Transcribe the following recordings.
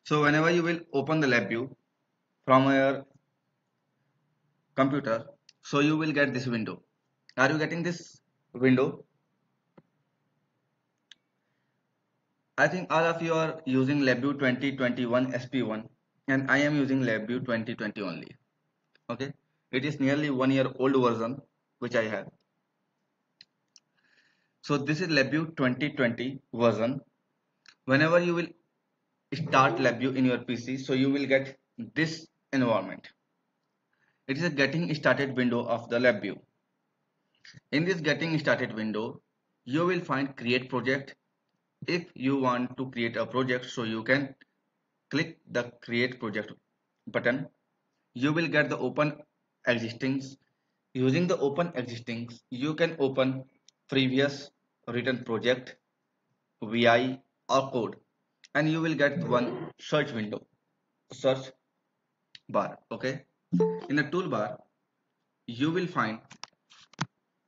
So whenever you will open the lab view from your computer, so you will get this window. Are you getting this window? I think all of you are using LabVIEW 2021 SP1 and I am using LabVIEW 2020 only. Okay, it is nearly 1 year old version which I have. So this is LabVIEW 2020 version. Whenever you will start LabVIEW in your PC, so you will get this environment. It is a getting started window of the LabVIEW. In this getting started window, you will find create project. If you want to create a project, so you can click the create project button. You will get the open existings. Using the open existings, you can open previous written project, VI or code, and you will get one search window, search bar. Okay, in the toolbar you will find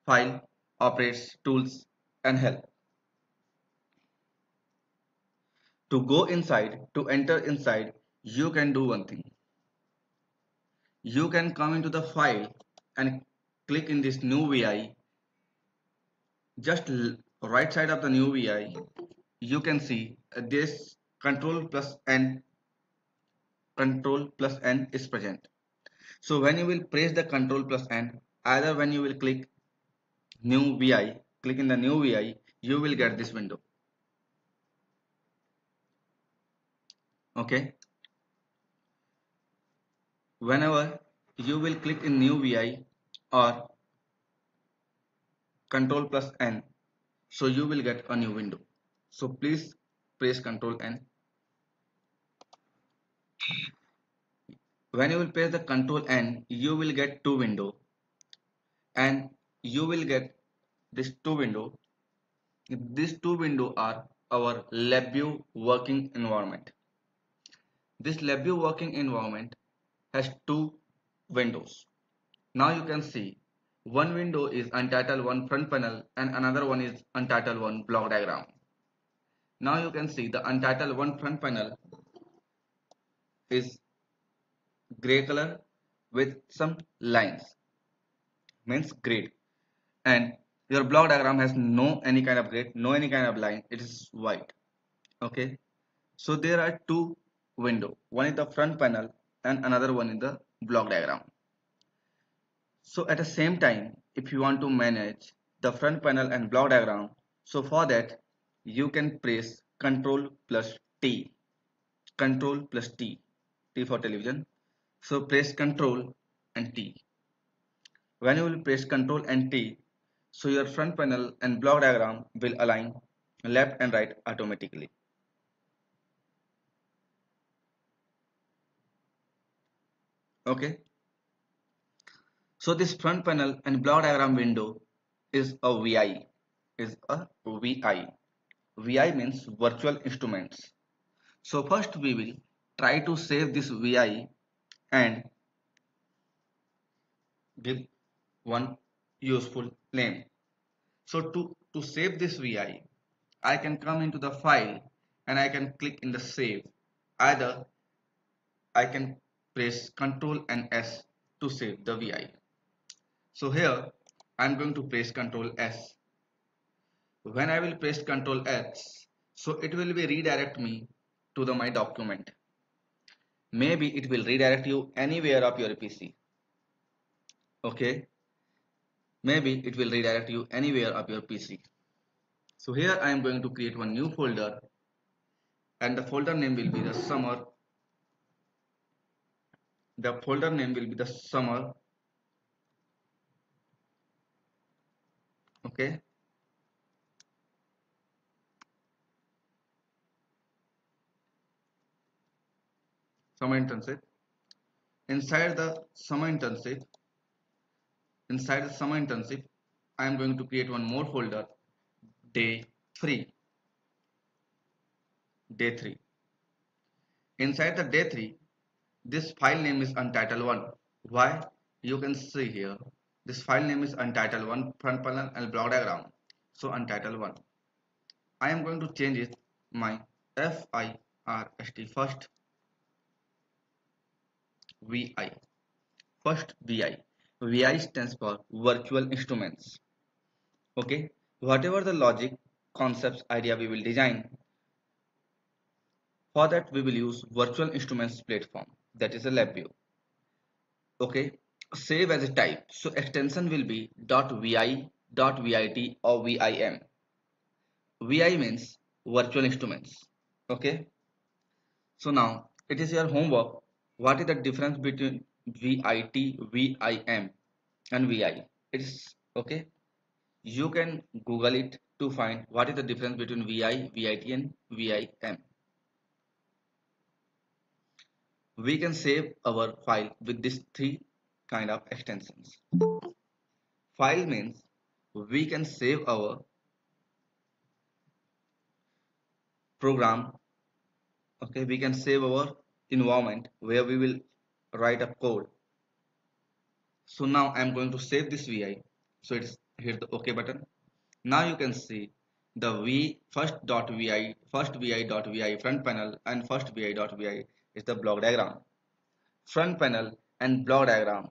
file, operates, tools and help. To go inside, to enter inside, you can do one thing. You can come into the file and click in this new VI. Just right side of the new VI, you can see this control plus N is present. So when you will press the control plus N, either when you will click new VI, click in the new VI, you will get this window. Okay. Whenever you will click in new VI or control plus N, so you will get a new window. So please press control N. When you will press the control N, you will get two window and you will get this two window. These two window are our LabVIEW working environment. This LabVIEW working environment has two windows. Now you can see one window is Untitled 1 front panel and another one is Untitled 1 block diagram. Now you can see the Untitled 1 front panel is gray color with some lines, means grid, and your block diagram has no any kind of grid, no any kind of line, it is white. Okay, so there are two window, one is the front panel and another one is the block diagram. So at the same time, if you want to manage the front panel and block diagram, so for that you can press Control plus T, Control plus T, T for television. So press Control and T. When you will press Control and T, so your front panel and block diagram will align left and right automatically. Okay. So this front panel and block diagram window is a VI. Is a VI. VI means virtual instruments. So first we will try to save this VI and give one useful name. So to save this VI, I can come into the file and I can click in the save. Either I can press Ctrl and S to save the VI. So here I'm going to press Ctrl S. When I will press Ctrl S, so it will be redirect me to my document. Maybe it will redirect you anywhere of your PC. Okay, maybe it will redirect you anywhere of your PC. So here I am going to create one new folder and the folder name will be the summer. The folder name will be the summer. Okay, summer internship. Inside the summer internship, inside the summer internship, I am going to create one more folder, day 3. Day 3. Inside the day 3, this file name is Untitled 1. Why? You can see here. This file name is Untitled 1 front panel and block diagram. So Untitled 1. I am going to change it my FIRST first. VI. First, VI. VI stands for virtual instruments. Okay, whatever the logic, concepts, idea we will design, for that we will use virtual instruments platform, that is a LabVIEW. Okay, save as a type. So extension will be .vi, .vit or vim. Vi means virtual instruments. Okay, so now it is your homework. What is the difference between VIT, VIM and VI? It is okay. You can Google it to find what is the difference between VI, VIT and VIM. We can save our file with these three kind of extensions. File means we can save our program. Okay, we can save our environment where we will write a code. So now I'm going to save this vi, so it's hit the OK button. Now you can see the first vi.vi front panel and first vi.vi is the block diagram. Front panel and block diagram,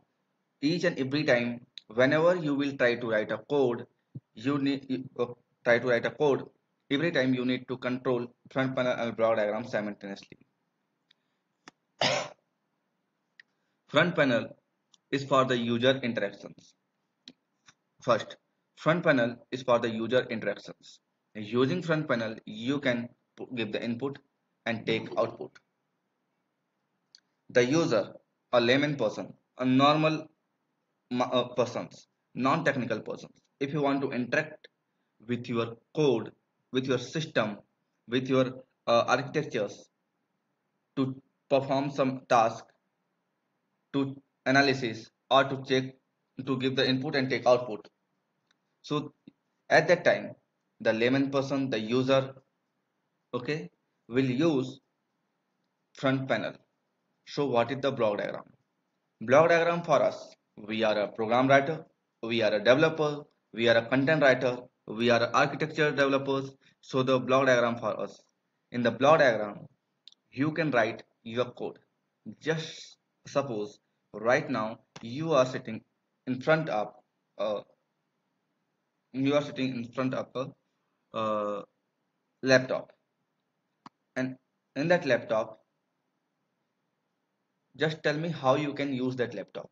each and every time whenever you will try to write a code, try to write a code, every time you need to control front panel and block diagram simultaneously. Front panel is for the user interactions. First, front panel is for the user interactions. Using front panel, you can give the input and take output. The user, a layman person, a normal persons, non-technical persons, if you want to interact with your code, with your system, with your architectures to perform some task, to analysis or to check, to give the input and take output. So at that time, the layman person, the user, okay, will use front panel. So what is the block diagram? Block diagram for us, we are a program writer, we are a developer, we are a content writer, we are architecture developers. So the block diagram for us. In the block diagram, you can write your code. Just suppose right now you are sitting in front of a laptop, and in that laptop, just tell me how you can use that laptop.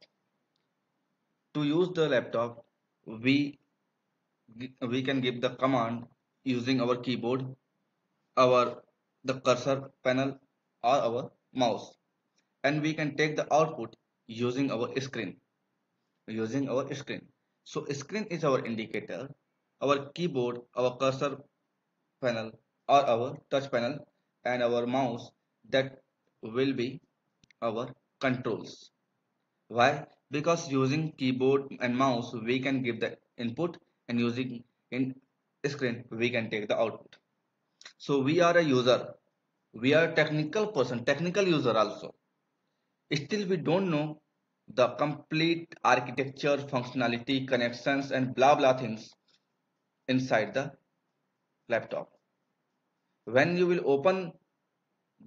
To use the laptop, we we can give the command using our keyboard, our the cursor panel or our mouse, and we can take the output using our screen. So screen is our indicator, our keyboard, our cursor panel or our touch panel, and our mouse, that will be our controls. Why? Because using keyboard and mouse we can give the input, and using in screen we can take the output. So we are a user, we are a technical person, technical user also. Still we don't know the complete architecture, functionality, connections and blah blah things inside the laptop. When you will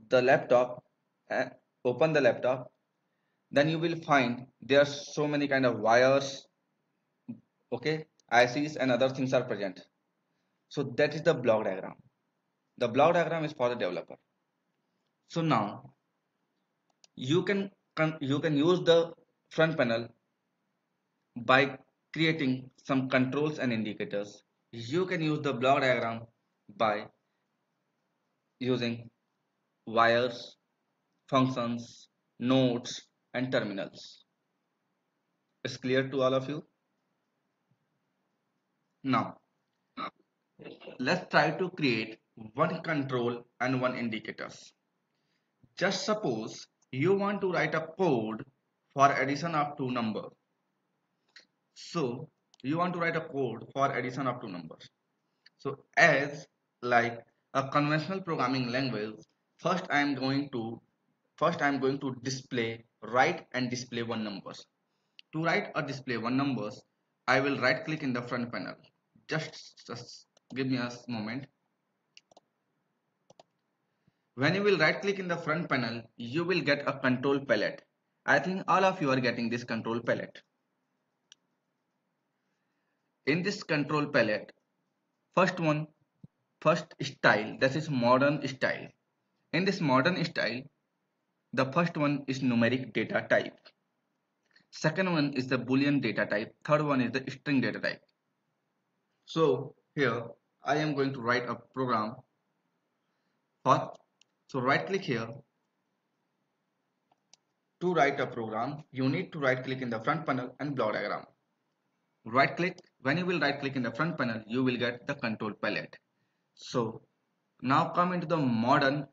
the laptop uh, open the laptop, then you will find there are so many kind of wires, okay, ICs and other things are present. So that is the block diagram. The block diagram is for the developer. So now you can use the front panel by creating some controls and indicators. You can use the block diagram by using wires, functions, nodes and terminals. It's clear to all of you? Now let's try to create one control and one indicators. Just suppose you want to write a code for addition of two numbers. So you want to write a code for addition of two numbers. So as like a conventional programming language, first I am going to display, write and display one numbers. To write or display one numbers, I will right click in the front panel. Just give me a moment. When you will right click in the front panel, you will get a control palette. I think all of you are getting this control palette. In this control palette, first one, first style, that is modern style. In this modern style, the first one is numeric data type. Second one is the Boolean data type. Third one is the string data type. So here I am going to write a program for, so right click here. To write a program, you need to right click in the front panel and block diagram. Right click, when you will right click in the front panel, you will get the control palette. So now come into the modern.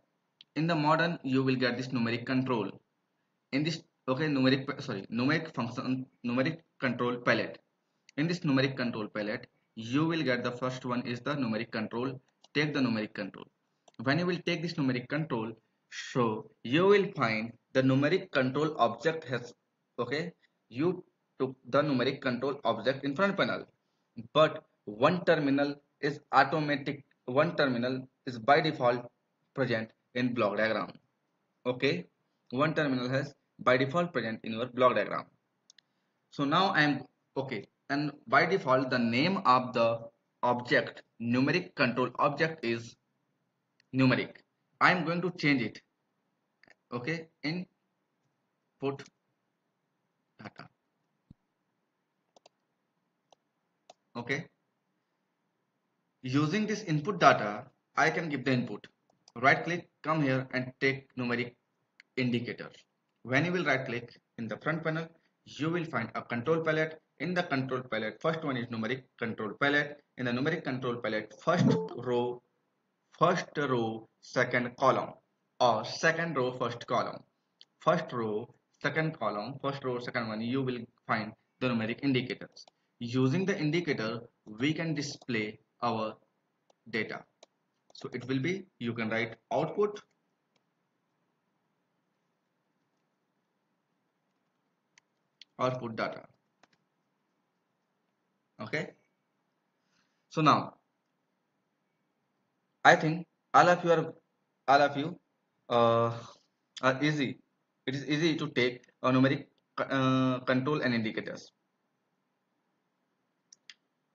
In the modern, you will get this numeric control. In this, okay, numeric function, numeric control palette. In this numeric control palette, you will get the first one is the numeric control. Take the numeric control. When you will take this numeric control, so you will find the numeric control object has, okay, you took the numeric control object in front panel, but one terminal is automatic. One terminal is by default present in block diagram. Okay, one terminal has by default present in your block diagram. So now I am okay, and by default the name of the object, numeric control object, is numeric. I am going to change it, okay, in put data. Okay, using this input data, I can give the input. Right click, come here and take numeric indicator. When you will right click in the front panel, you will find a control palette. In the control palette, first one is numeric control palette. In the numeric control palette, first row, second column, or second row, first column. First row, second column, first row, second one, you will find the numeric indicators. Using the indicator, we can display our data. So it will be, you can write output data. Okay. So now I think all of you uh, are easy. It is easy to take a numeric control and indicators.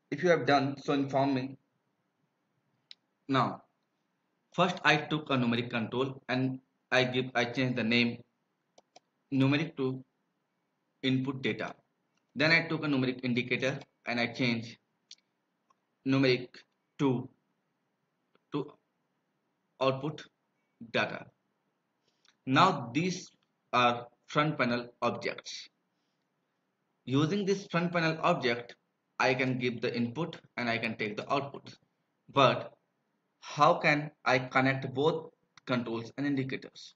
If you have done so, inform me. Now, first I took a numeric control and I changed the name numeric to input data. Then I took a numeric indicator and I changed numeric to output data. Now these are front panel objects. Using this front panel object, I can give the input and I can take the output. But how can I connect both controls and indicators?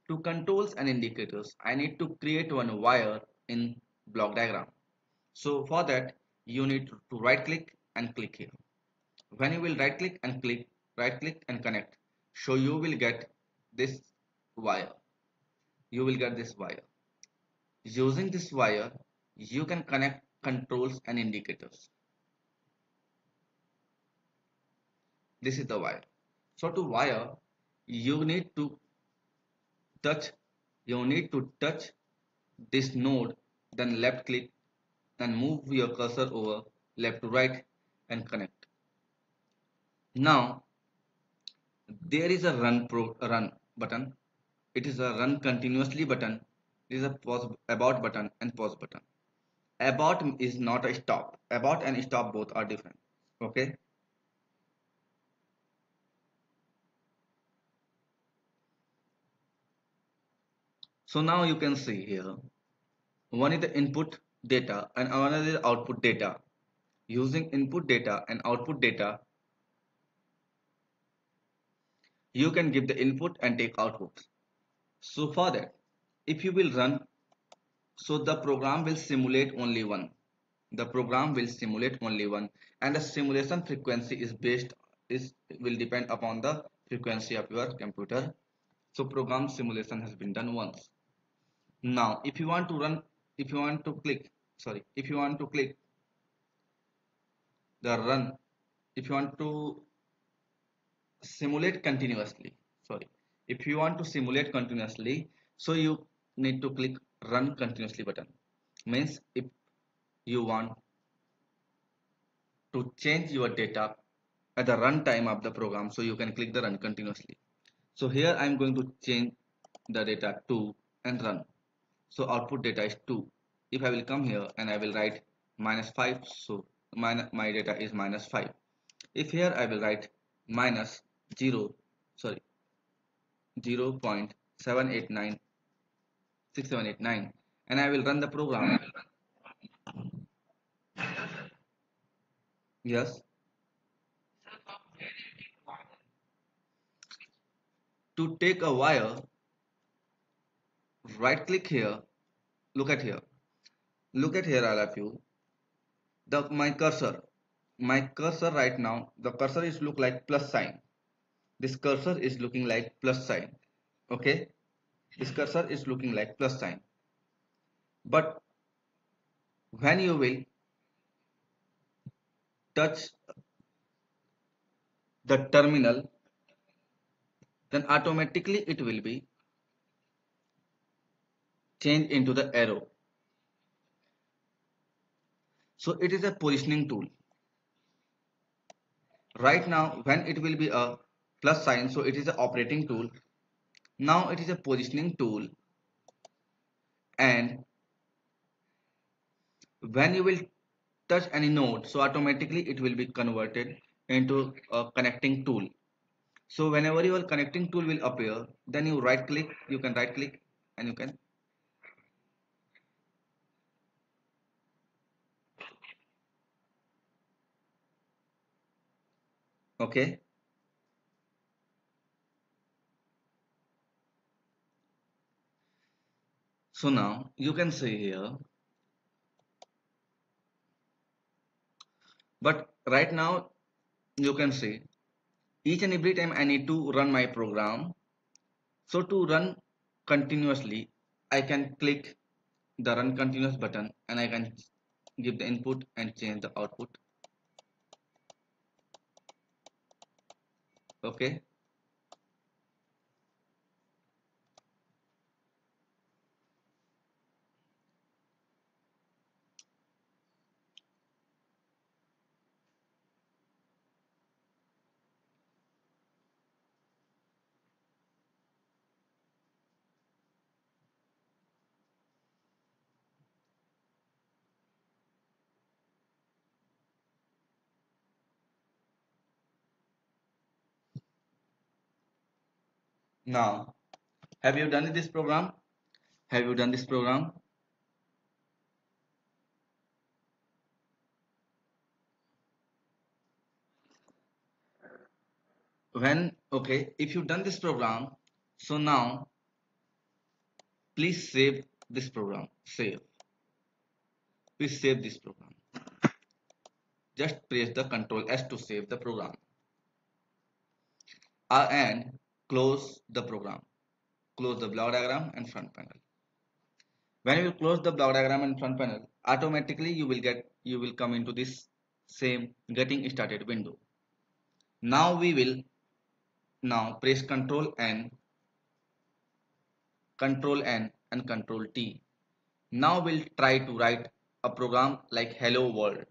To controls and indicators, I need to create one wire in block diagram. So for that, you need to right click and click here. When you will right click and connect, so you will get this wire. You will get this wire. Using this wire, you can connect controls and indicators. This is the wire. So to wire, you need to touch, this node, then left click and move your cursor over left to right and connect. Now there is a run button. It is a run continuously button. It is a pause abort button and pause button. Abort is not a stop. Abort and stop both are different. Okay. So now you can see here, one is the input data and another is output data. Using input data and output data, you can give the input and take output. So for that, if you will run, so the program will simulate only one. The program will simulate only one, and the simulation frequency will depend upon the frequency of your computer. So program simulation has been done once. Now if you want to run, if you want to click the run, if you want to simulate continuously, if you want to simulate continuously, so you need to click run continuously button. Means if you want to change your data at the runtime of the program, so you can click the run continuously. So here I'm going to change the data to and run. So output data is 2. If I will come here and I will write -5, so my data is -5. If here I will write minus 0, sorry, 0.7896789, and I will run the program. Yes, to take a wire, right click here, look at here. Look at here, all of you. My cursor right now, the cursor is look like plus sign. This cursor is looking like plus sign. Okay, this cursor is looking like plus sign. But when you will touch the terminal, then automatically it will be changed into the arrow. So it is a positioning tool. Right now, when it will be a plus sign, so it is an operating tool. Now it is a positioning tool, and when you will touch any node, so automatically it will be converted into a connecting tool. So whenever your connecting tool will appear, then you can right click and you can. Okay. So now you can see here, but right now you can see each and every time I need to run my program. So to run continuously, I can click the run continuous button and I can give the input and change the output. Okay. Now, have you done this program? Have you done this program? Okay, if you've done this program, so now please save this program. Please save this program. Just press the Ctrl S to save the program. And close the program. Close the block diagram and front panel. When you close the block diagram and front panel, automatically you will come into this same getting started window. Now we will press Control N and Control T. Now we'll try to write a program like hello world.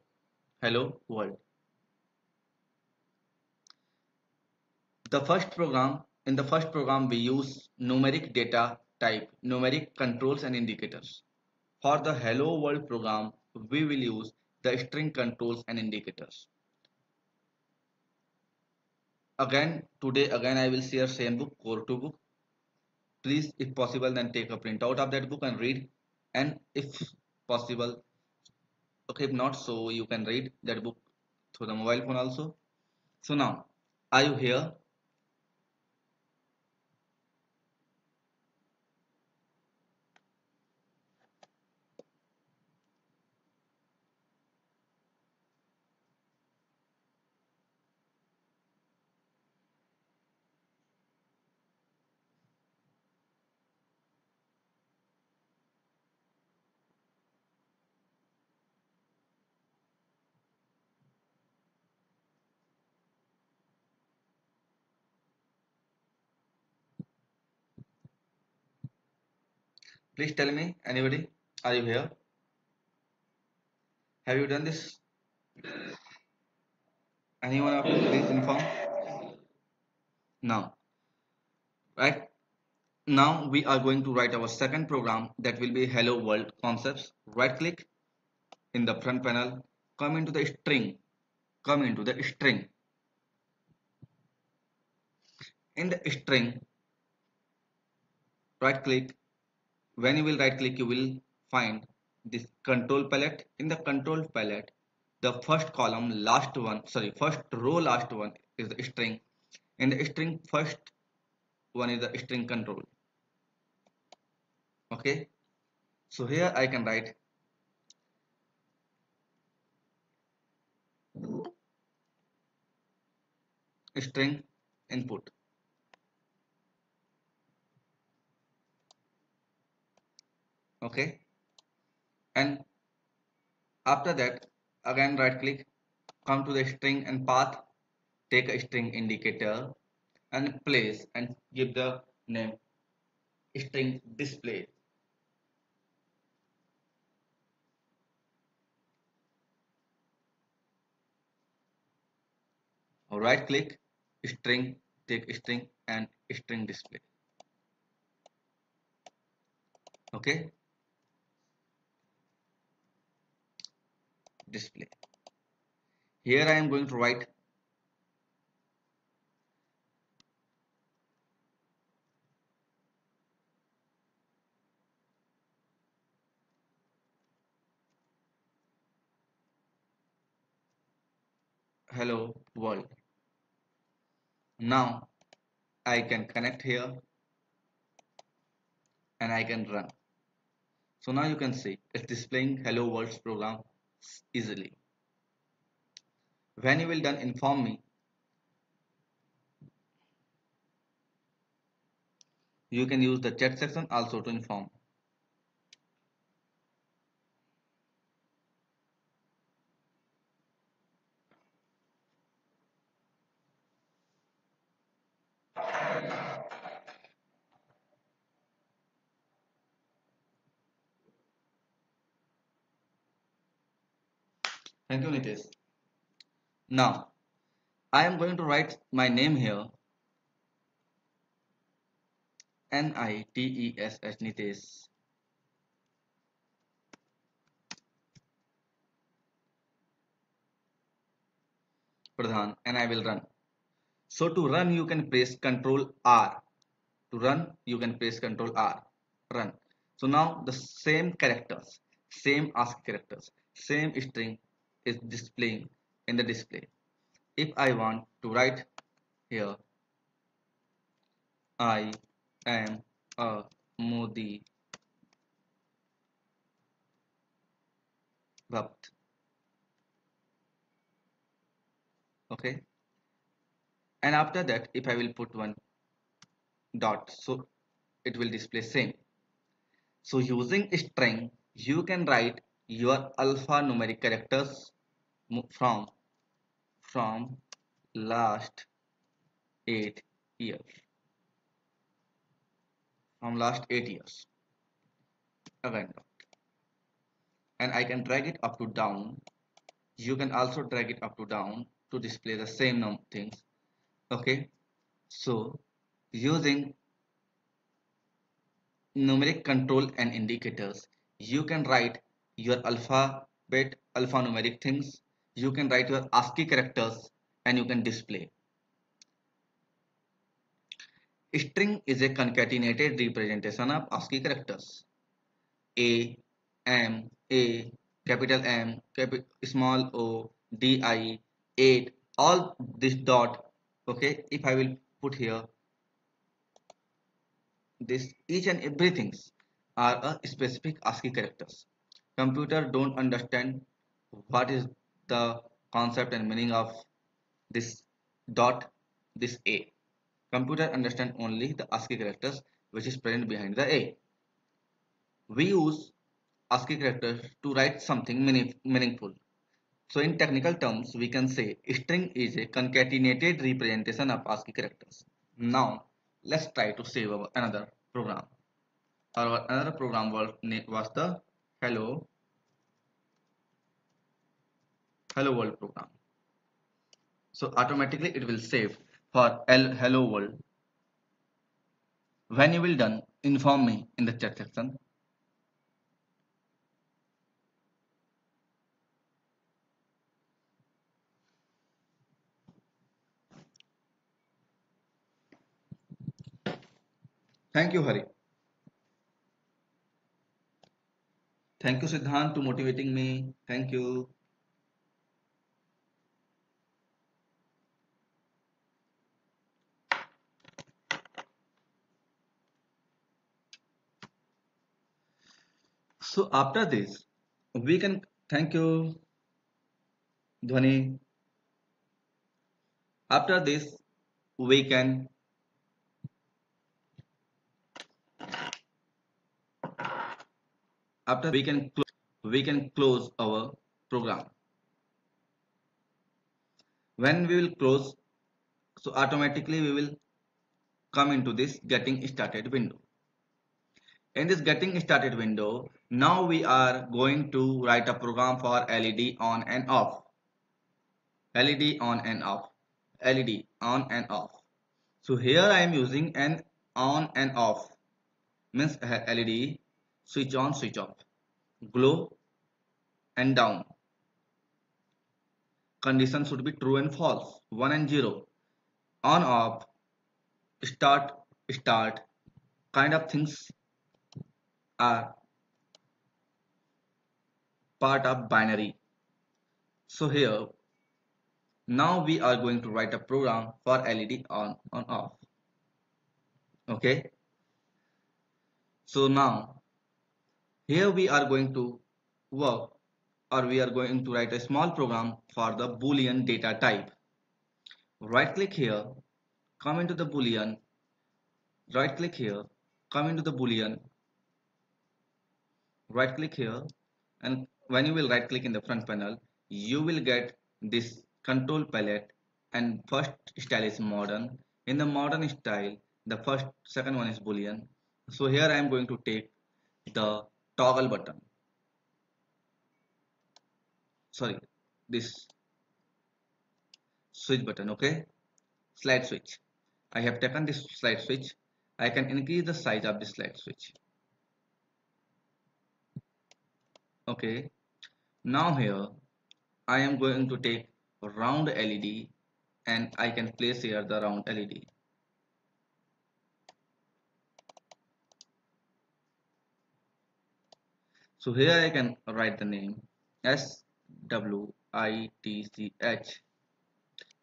Hello world. In the first program we use numeric data type, numeric controls and indicators. For the hello world program, we will use the string controls and indicators. Today I will share same book, Core 2 book. Please, if possible, then take a printout of that book and read. And if possible, okay, if not, so you can read that book through the mobile phone also. So now, are you here? Please tell me, anybody, are you here? Have you done this? Anyone of you, please inform. Now, right now we are going to write our second program that will be hello world concepts. Right click in the front panel, come into the string, come into the string. In the string, right click. When you will right click, you will find this control palette. In the control palette, the first column, last one, sorry, first row, last one is the string. In the string, first one is the string control. Okay, so here I can write string input. Okay, and after that, again right click, come to the string and path, take a string indicator and place and give the name string display. Right click, string, take string and string display. Okay, display. Here I am going to write hello world. Now I can connect here and I can run. So now you can see it's displaying hello world's program easily. When you will done, inform me. You can use the chat section also to inform. Thank you, Nitesh. Now I am going to write my name here, Nitesh, Nitesh Pradhan, and I will run. So to run you can press Ctrl R. To run you can press Ctrl R. Run. So now the same characters, same ASCII characters, same string is displaying in the display. If I want to write here, I am a Modi Bhact. Okay. And after that, if I will put one dot, so it will display same. So using string, you can write your alphanumeric characters from last 8 years. From last 8 years. Again, and I can drag it up to down. You can also drag it up to down to display the same things. Okay. So using numeric control and indicators, you can write your alphabet, alphanumeric things. You can write your ASCII characters and you can display. String is a concatenated representation of ASCII characters. A, M, A, capital M, small o, DI, 8, all this dot. Okay, if I will put here this, each and everything are a specific ASCII characters. Computer don't understand what is the concept and meaning of this dot, this A. Computer understand only the ASCII characters which is present behind the A. We use ASCII characters to write something meaningful. So in technical terms, we can say string is a concatenated representation of ASCII characters. Now let's try to save another program. Our another program was the hello world program. So automatically it will save for hello world. When you will done, inform me in the chat section. Thank you, Hari. Thank you, Siddhant, to motivating me. Thank you. So after this, we can thank you, Dhwani. After this, we can after we can close our program. When we will close, so automatically we will come into this getting started window. In this getting started window, now we are going to write a program for LED on and off. LED on and off. LED on and off. So here I am using an on and off. Means LED switch on, switch off. Glow and down. Condition should be true and false. 1 and 0. On off. Start, start. Kind of things are part of binary. So here now we are going to write a program for LED on off. Okay. So now here we are going to work, or we are going to write a small program for the Boolean data type. Right click here, come into the Boolean, right click here, come into the Boolean, right click here, and when you will right click in the front panel, you will get this control palette, and first style is modern. In the modern style, the second one is Boolean. So here I am going to take the toggle button, sorry, this switch button. Okay, slide switch. I have taken this slide switch. I can increase the size of the slide switch. Okay, now here I am going to take round LED, and I can place here the round LED. So here I can write the name SWITCH,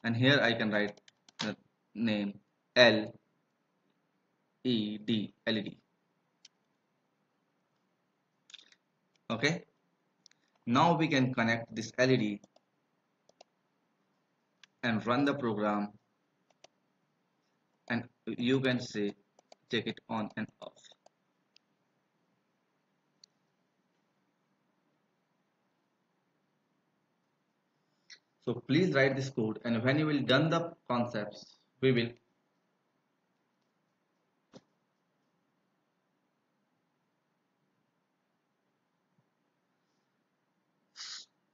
and here I can write the name LED. Okay, now we can connect this LED and run the program, and you can say check it on and off. So please write this code, and when you will done the concepts, we will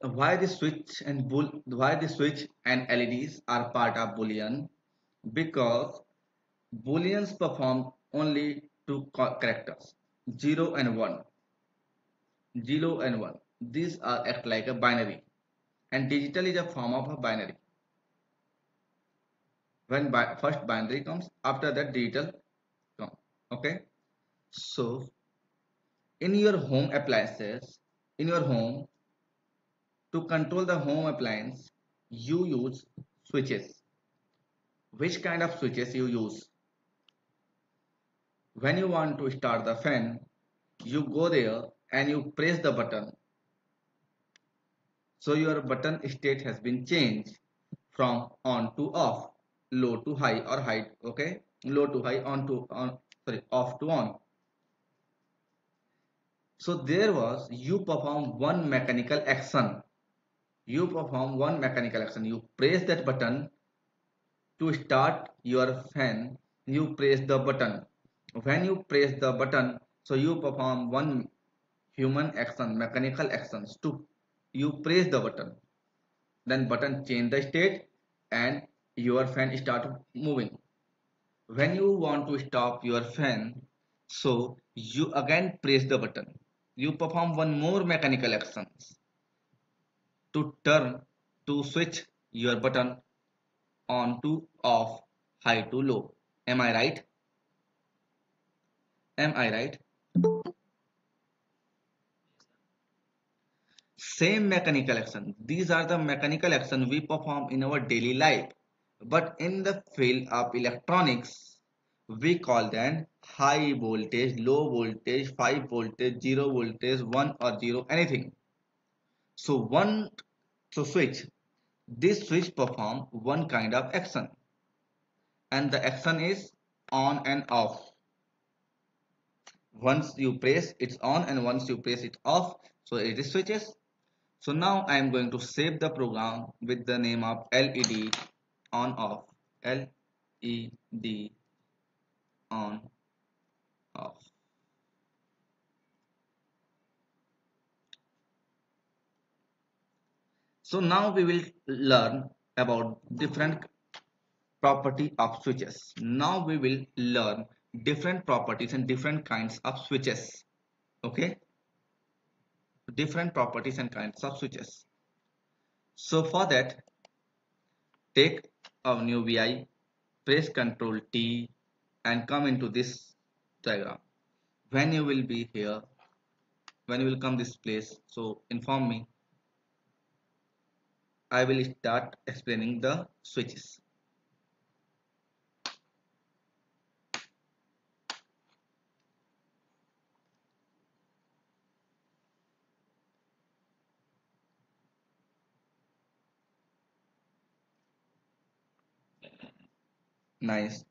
why the switch and LEDs are part of Boolean, because Booleans perform only two characters, 0 and 1. 0 and 1. These are act like a binary, and digital is a form of a binary. When first binary comes, after that digital comes. Okay. So in your home appliances, in your home, to control the home appliance, you use switches. Which kind of switches you use? When you want to start the fan, you go there and you press the button. So your button state has been changed from on to off, low to high, or high, okay, low to high, off to on. So there was, you perform one mechanical action. You perform one mechanical action. You press that button to start your fan. You press the button. When you press the button, So you perform one human action, mechanical actions to you press the button, then button change the state and your fan start moving. When you want to stop your fan, so you again press the button. You perform one more mechanical actions to turn to switch your button on to off, high to low. Am I right? Am I right? Same mechanical action. These are the mechanical action we perform in our daily life. But in the field of electronics, we call them high voltage, low voltage, 5 voltage, 0 voltage, 1 or 0, anything. So switch. This switch perform one kind of action, and the action is on and off. Once you press it's on and once you press it off, so it is switches. So now I am going to save the program with the name of LED on off. LED on off. So now we will learn about different property of switches. Now we will learn different properties and different kinds of switches. Okay, different properties and kinds of switches. So for that, take a new VI, press Ctrl T and come into this diagram. When you will be here, when you will come this place, so inform me. I will start explaining the switches. Nice.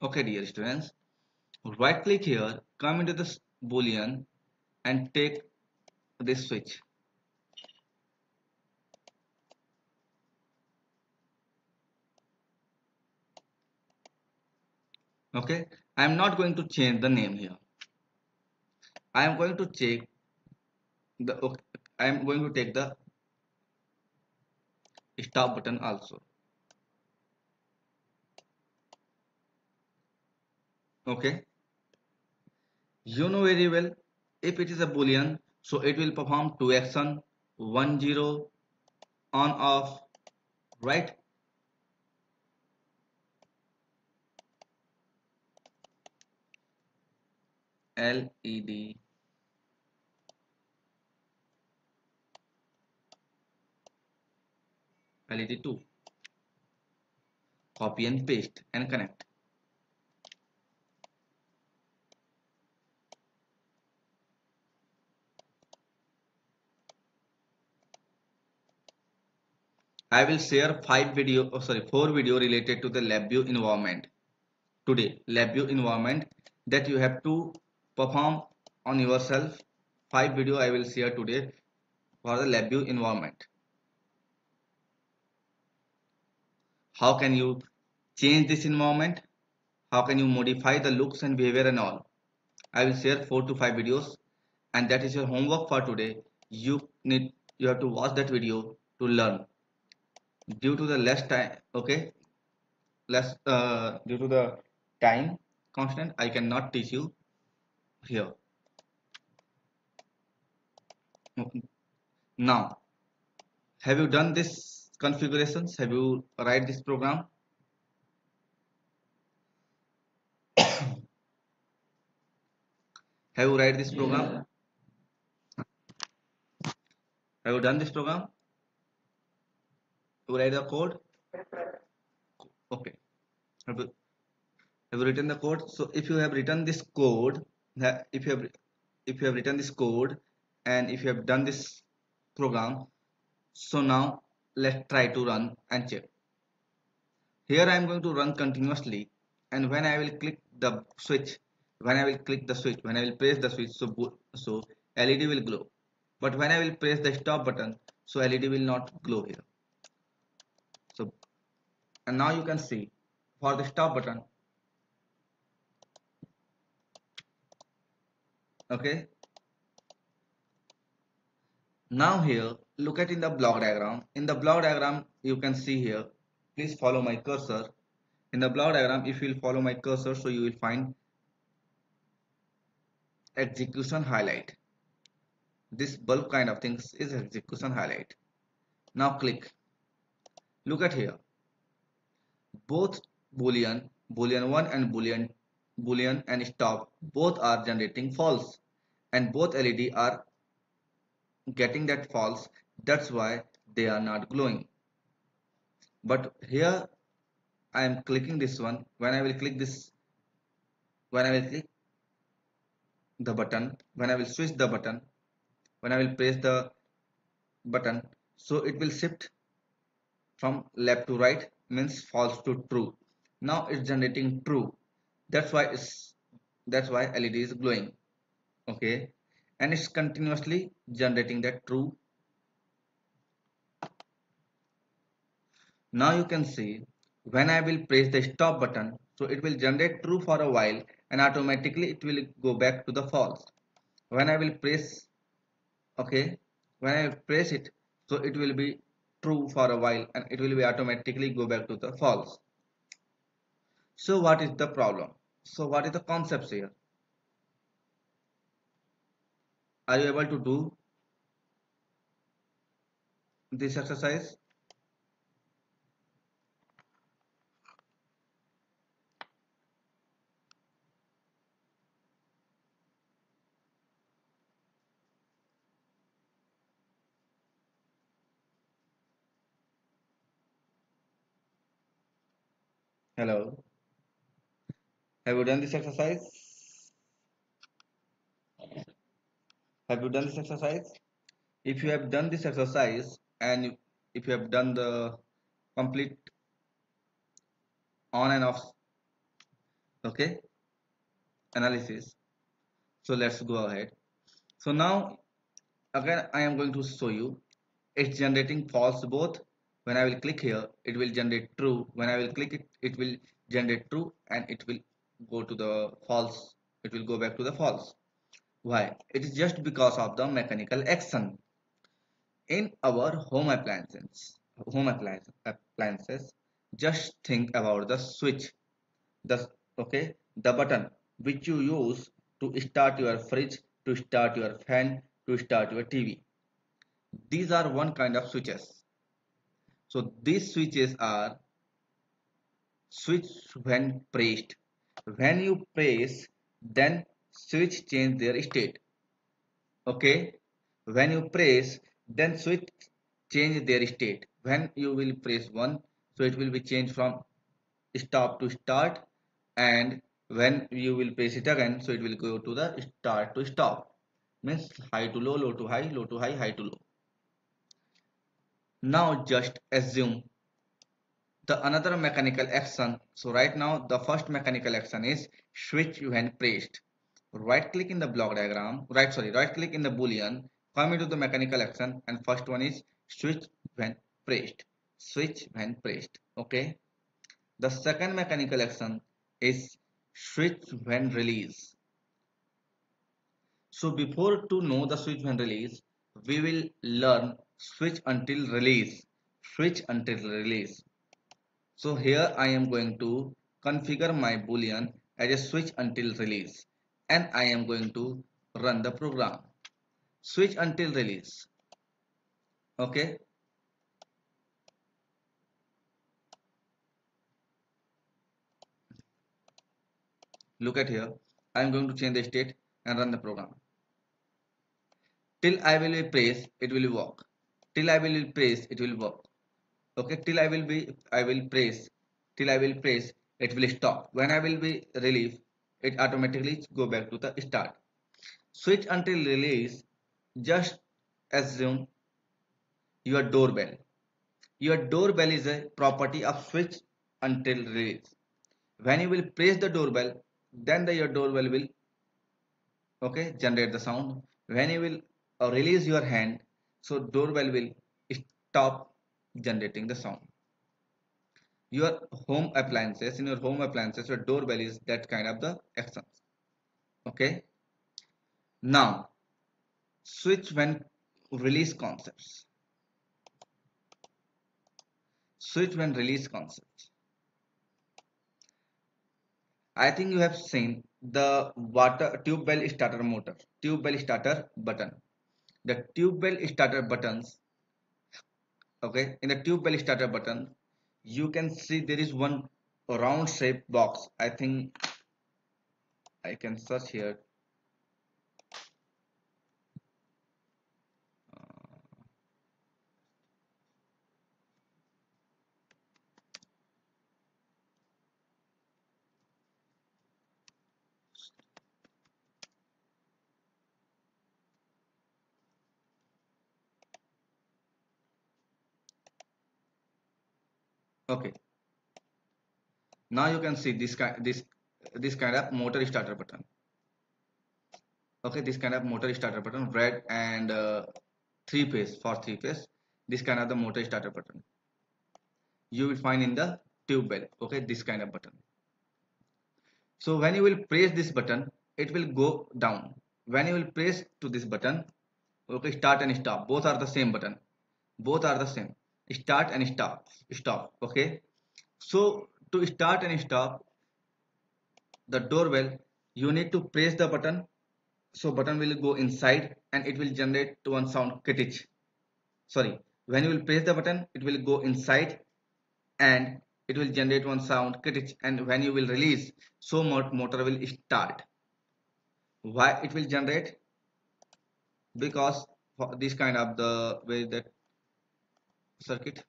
Okay, dear students, right click here, come into this boolean and take this switch. Okay, I am not going to change the name here. I am going to check the okay, I am going to take the stop button also. Okay, you know very well, if it is a boolean, so it will perform two action, 1 0 on off, right? LED LED 2, copy and paste and connect. I will share four video related to the LabVIEW environment today. LabVIEW environment that you have to perform on yourself. 5 video I will share today for the LabVIEW environment. How can you change this environment? How can you modify the looks and behavior and all? I will share 4 to 5 videos, and that is your homework for today. You have to watch that video to learn. Due to the less time, okay, less due to the time constant, I cannot teach you here. Now, have you done this configurations? Have you write this program? Have you write this program? Have you done this program? You write the code? Okay. Have you, have you written the code? So if you have written this code, if you have written this code and if you have done this program, so now let's try to run and check. Here I am going to run continuously, and when I will click the switch, when I will click the switch, when I will press the switch, so LED will glow. But when I will press the stop button, so LED will not glow here. So and now you can see for the stop button. Okay, now here look at in the block diagram. In the block diagram you can see here, please follow my cursor. In the block diagram, if you will follow my cursor, so you will find execution highlight. This bulb kind of things is execution highlight. Now click, look at here, both boolean 1 and boolean and stop both are generating false, and both LED are getting that false. That's why they are not glowing. But here I am clicking this one. When I will click this, when I will click the button, when I will switch the button, when I will press the button, so it will shift from left to right, means false to true. Now it's generating true. That's why LED is glowing. Okay, and it's continuously generating that true. Now you can see when I will press the stop button, so it will generate true for a while and automatically it will go back to the false. When I will press, okay, when I press it, so it will be true for a while and it will be automatically go back to the false. So what is the problem? So what is the concept here? Are you able to do this exercise? Hello. Have you done this exercise? Have you done this exercise? If you have done this exercise and if you have done the complete on and off, okay, analysis, so let's go ahead. So now again I am going to show you it's generating false both. When I will click here, it will generate true. When I will click it, it will generate true and it will go to the false. It will go back to the false. Why? It is just because of the mechanical action in our home appliances. Just think about the switch, the okay, the button which you use to start your fridge, to start your fan, to start your TV. These are one kind of switches. So these switches are switch when pressed. When you press, then switch change their state. Okay. When you press, then switch change their state. When you will press one, so it will be changed from stop to start, and when you will press it again, so it will go to the start to stop. Means high to low, low to high, low to high, high to low. Now just assume the another mechanical action. So right now the first mechanical action is switch when pressed. Right click in the block diagram, right click in the boolean, come into the mechanical action, and first one is switch when pressed. Switch when pressed. Okay. The second mechanical action is switch when release. So before to know the switch when release, we will learn switch until release. Switch until release. So here I am going to configure my boolean as a switch until release, and I am going to run the program. Switch until release. Okay. Look at here. I am going to change the state and run the program. Till I will be press, it will work. Till I will press, it will work. Okay. I will press. Till I will press, it will stop. When I will be relieve, it automatically go back to the start. Switch until release. Just assume your doorbell. Your doorbell is a property of switch until release. When you will press the doorbell, then your doorbell will okay generate the sound. When you will release your hand, so doorbell will stop generating the sound. Your home appliances, in your home appliances, your doorbell is that kind of the action. Okay. Now switch when release concepts. Switch when release concepts. I think you have seen the water tube bell starter motor, tube bell starter button. The tube bell starter buttons, okay, in the tube bell starter button, you can see there is one round shaped box. I think I can search here. Okay, now you can see this kind of motor starter button. Okay, this kind of motor starter button, red and three phase for three phase. This kind of the motor starter button you will find in the tube bell. Okay, this kind of button. So when you will press this button, it will go down. When you will press to this button, okay, start and stop. Both are the same button. Both are the same. Start and stop. Stop. Okay. So to start and stop the doorbell, you need to press the button. So button will go inside and it will generate one sound kitich. Sorry. When you will press the button, it will go inside and it will generate one sound kitich. And when you will release, so motor will start. Why it will generate? Because for this kind of the way that circuit,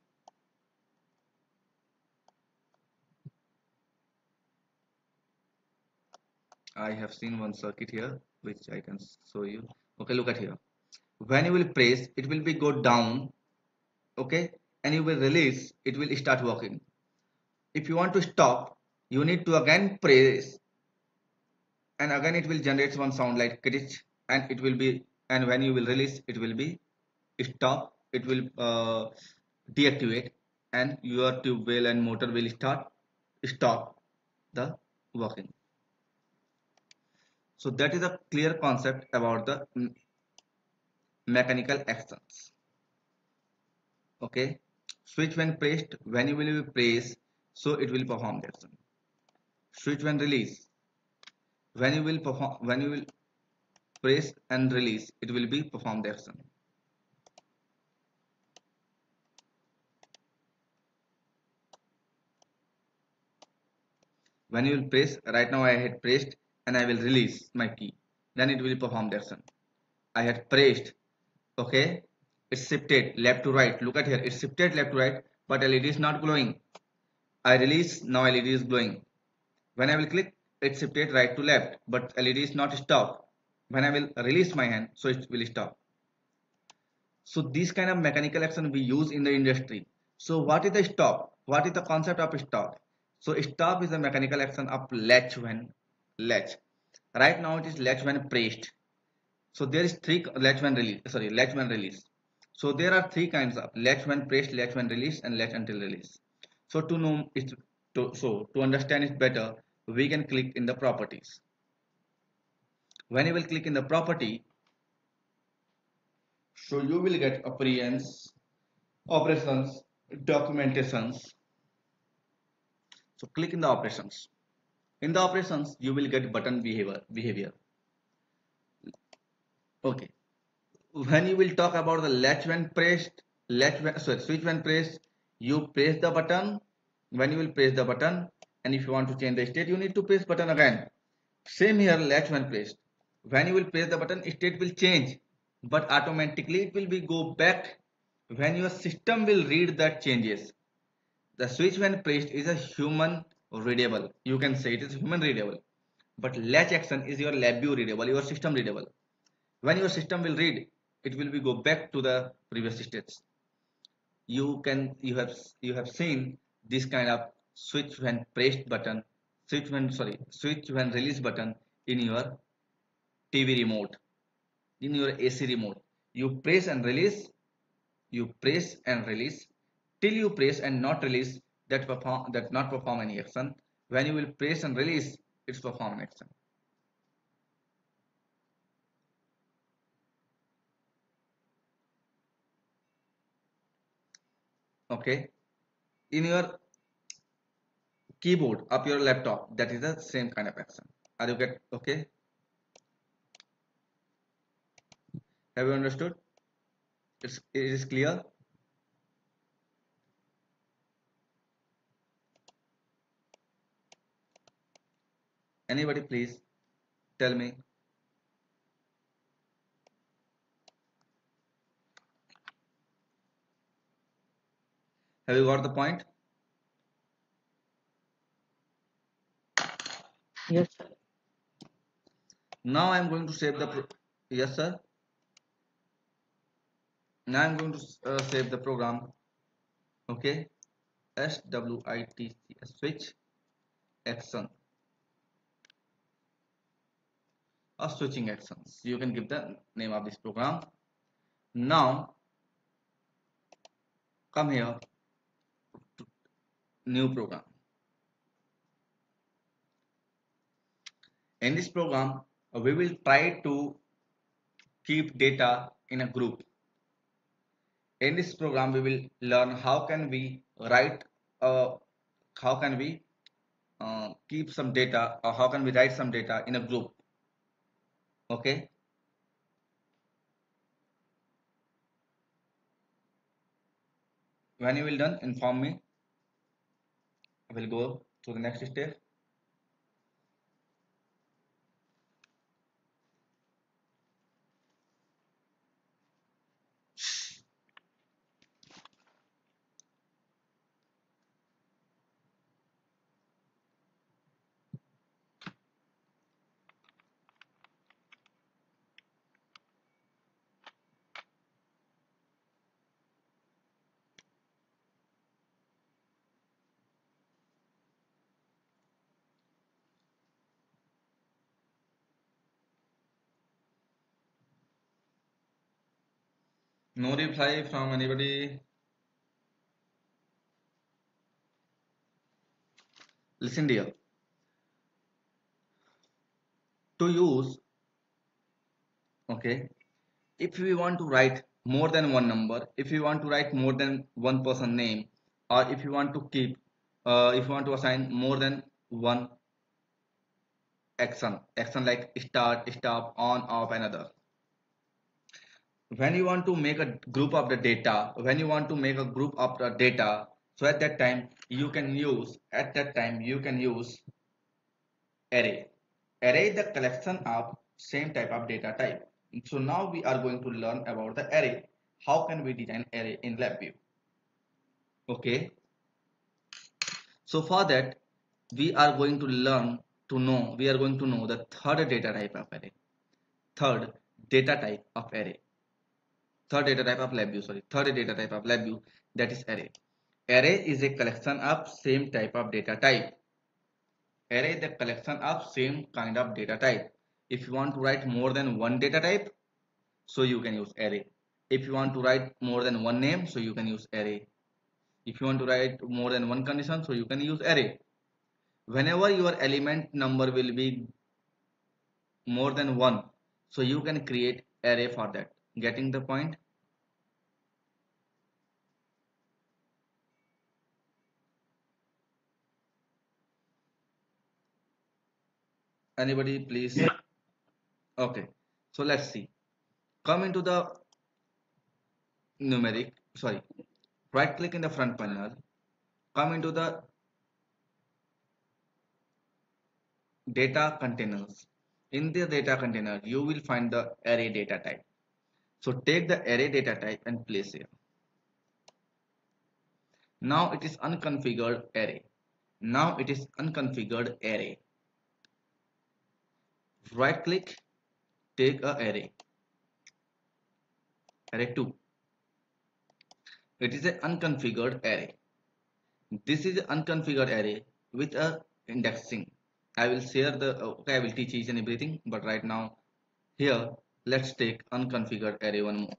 I have seen one circuit here which I can show you. Okay, look at here. When you will press, it will be go down. Okay, and you will release, it will start working. If you want to stop, you need to again press, and again it will generate one sound like kitch, and it will be, and when you will release, it will be stop. It will deactivate, and your tube well and motor will stop the working. So that is a clear concept about the mechanical actions. Okay, switch when pressed, when you will press, so it will perform the action. Switch when release, when you will perform, when you will press and release, it will be perform the action. When you will press, right now I had pressed and I will release my key, then it will perform the action. I had pressed, okay, it's shifted left to right. Look at here, it's shifted left to right, but LED is not glowing. I release, now LED is glowing. When I will click, it shifted right to left, but LED is not stopped. When I will release my hand, so it will stop. So this kind of mechanical action we use in the industry. So what is the stop? What is the concept of stop? So stop is a mechanical action of latch when latch. Right now it is latch when pressed. So there is three latch when release. Sorry, latch when release. So there are three kinds of latch when pressed, latch when release, and latch until release. So to know it, to understand it better, we can click in the properties. When you will click in the property, so you will get appearance, operations, documentations. So click in the operations. In the operations, you will get button behavior. Okay. When you will talk about the latch when pressed, switch when pressed, you press the button. When you will press the button, and if you want to change the state, you need to press button again. Same here, latch when pressed. When you will press the button, state will change, but automatically it will be go back when your system will read that changes. The switch when pressed is a human readable. You can say it is human readable. But latch action is your LabVIEW readable, your system readable. When your system will read, it will be go back to the previous states. You have seen this kind of switch when pressed button, switch when release button in your TV remote, in your AC remote. You press and release, you press and release till you press and not release. that not perform any action. When you will press and release, it's perform an action. Okay, in your keyboard of your laptop, that is the same kind of action. Are you get okay? Have you understood? It is clear. Anybody please tell me. Have you got the point? Yes, sir. Now I am going to save the yes sir. Now I am going to save the program. Okay, switch switch action or switching actions. You can give the name of this program. Now come here to new program. In this program, we will try to keep data in a group. In this program, we will learn how can we write, how can we keep some data, or how can we write some data in a group. Okay. When you will done, inform me. I will go to the next step. No reply from anybody. Listen dear. To use, okay, if we want to write more than one number, if you want to write more than one person name, or if you want to keep, if you want to assign more than one action like start, stop, on, off, another. When you want to make a group of the data, when you want to make a group of the data, so at that time you can use, array. Array is the collection of same type of data type. So now we are going to learn about the array. How can we design array in LabVIEW? Okay. So for that, we are going to we are going to know the third data type of array. Third data type of array. Third data type of LabVIEW, sorry. Third data type of LabVIEW, that is array. Array is a collection of same type of data type. Array is the collection of same kind of data type. If you want to write more than one data type, so you can use array. If you want to write more than one name, so you can use array. If you want to write more than one condition, so you can use array. Whenever your element number will be more than one, so you can create array for that. Getting the point? Anybody please? Okay, so let's see. Come into the numeric, sorry, right click in the front panel, come into the data containers. In the data container, you will find the array data type. So take the array data type and place here. Now it is unconfigured array. Now it is unconfigured array. Right click, take a array. Array 2. It is an unconfigured array. This is an unconfigured array with a indexing. I will share the okay, I will teach each and everything, but right now here let's take unconfigured array one more.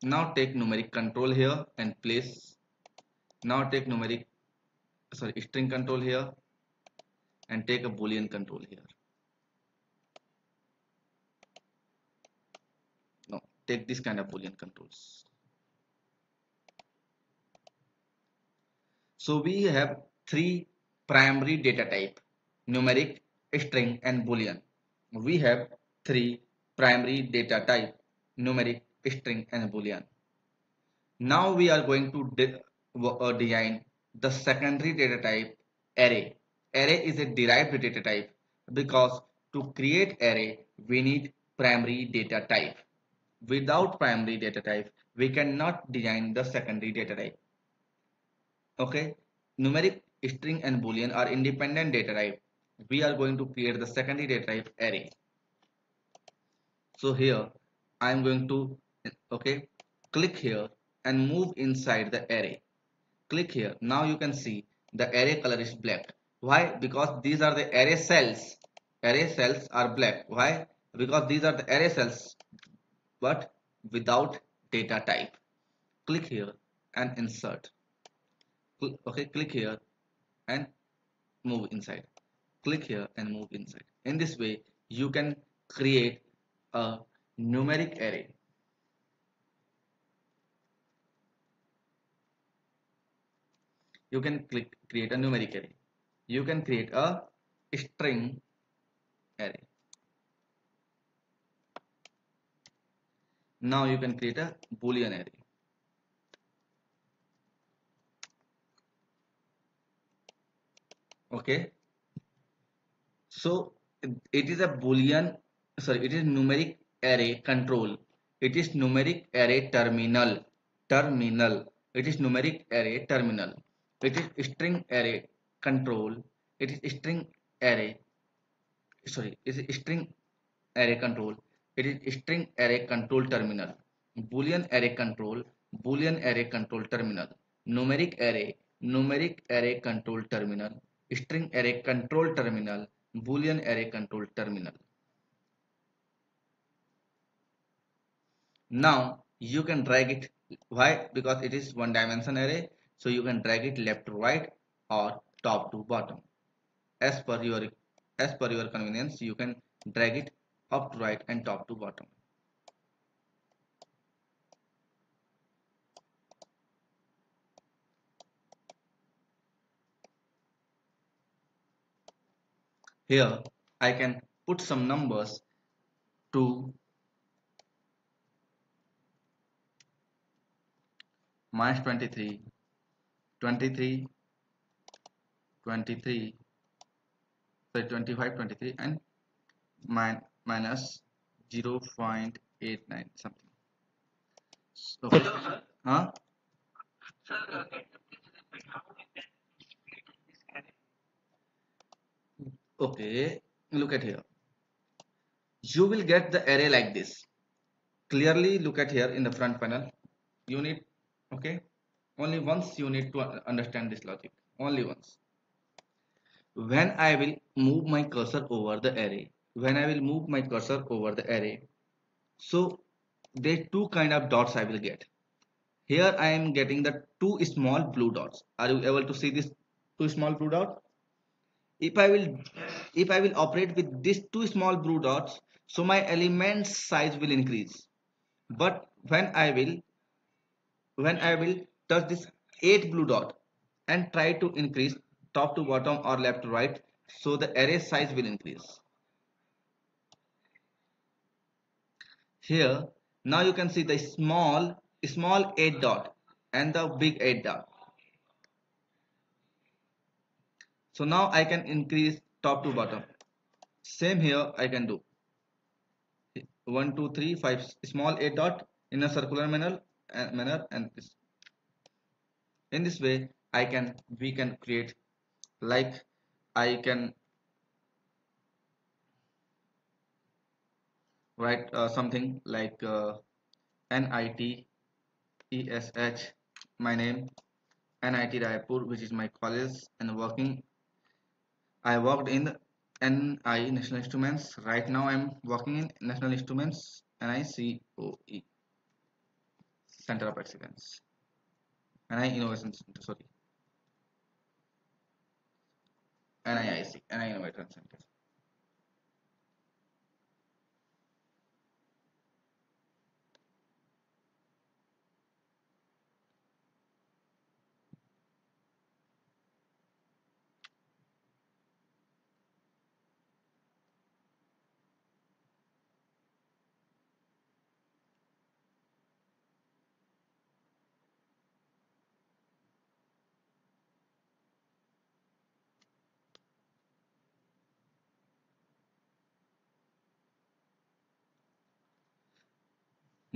Now take numeric control here and place Now take string control here and take a boolean control here. No, take this kind of boolean controls. So we have three primary data type: numeric, string and boolean. We have three primary data type: numeric, string and boolean. Now we are going to design the secondary data type, array. Array is a derived data type because to create array we need primary data type. Without primary data type we cannot design the secondary data type. Okay, numeric, string and boolean are independent data type. We are going to create the secondary data type, array. So here I am going to click here and move inside the array. Click here. Now you can see the array color is black. Why? Because these are the array cells. Array cells are black. Why? Because these are the array cells but without data type. Click here and insert. Okay, click here and move inside. Click here and move inside. In this way you can create a numeric array. You can create a numeric array. You can create a string array. Now you can create a boolean array. Okay, so it is a boolean, sorry, it is numeric array control. It is numeric array terminal. It is numeric array terminal. It is string array control. It is string array. Sorry, it is string array control. It is string array control terminal. Boolean array control. Boolean array control terminal. Numeric array. Numeric array control terminal. String array control terminal. Boolean array control terminal. Now you can drag it. Why? Because it is one dimension array. So you can drag it left to right or top to bottom. As per your convenience, you can drag it up to right and top to bottom. Here I can put some numbers to minus 23, 23, 23, so 25, 23 and minus 0.89 something. Okay. Huh? Okay, look at here. You will get the array like this. Clearly look at here in the front panel. You need, okay, only once you need to understand this logic. Only once. When I will move my cursor over the array, so there two kind of dots I will get. Here I am getting the two small blue dots. Are you able to see this two small blue dots? If I will operate with these two small blue dots, so my element size will increase. But when I will touch this 8 blue dot and try to increase top to bottom or left to right, so the array size will increase. Here now you can see the small 8 dot and the big 8 dot. So now I can increase top to bottom. Same here I can do 1 2 3 5 small 8 dot in a circular manner and this. In this way we can create, like I can write something like NIT ESH, my name, NIT Raipur, which is my college, and I worked in NI National Instruments. Right now I'm working in National Instruments NICOE, Center of Excellence, NI Innovation Center, sorry. NIIC, NI Innovation Center.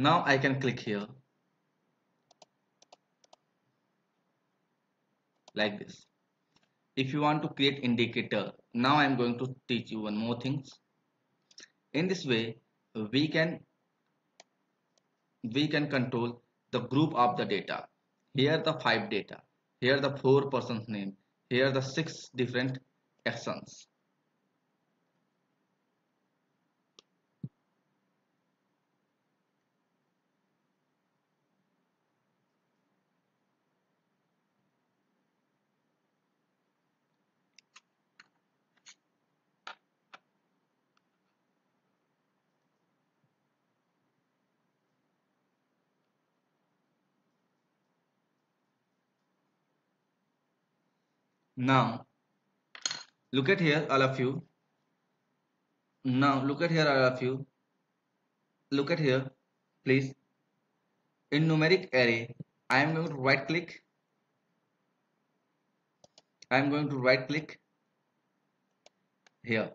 Now I can click here like this. If you want to create indicator, now I am going to teach you one more things. In this way, we can we can control the group of the data. Here the 5 data, here the 4 persons name, here the 6 different actions. Now look at here all of you. Now look at here all of you. Look at here please. In numeric array, I am going to right click. I am going to right click here.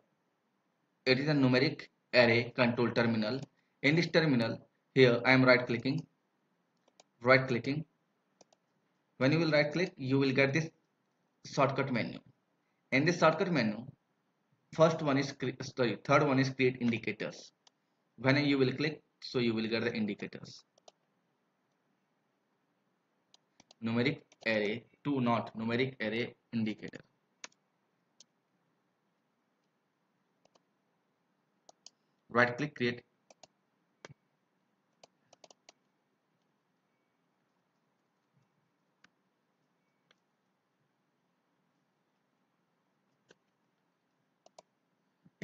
It is a numeric array control terminal. In this terminal, here I am right clicking. Right clicking. When you will right click, you will get this shortcut menu. In this shortcut menu, third one is create indicators. When you will click, so you will get the indicators. Numeric array to not numeric array indicator. Right click, create.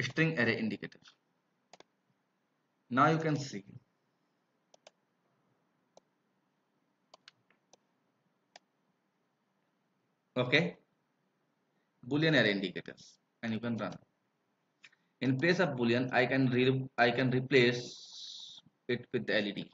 String array indicator. Now you can see. Okay, Boolean array indicators, and you can run. In place of Boolean, I can replace it with the LED.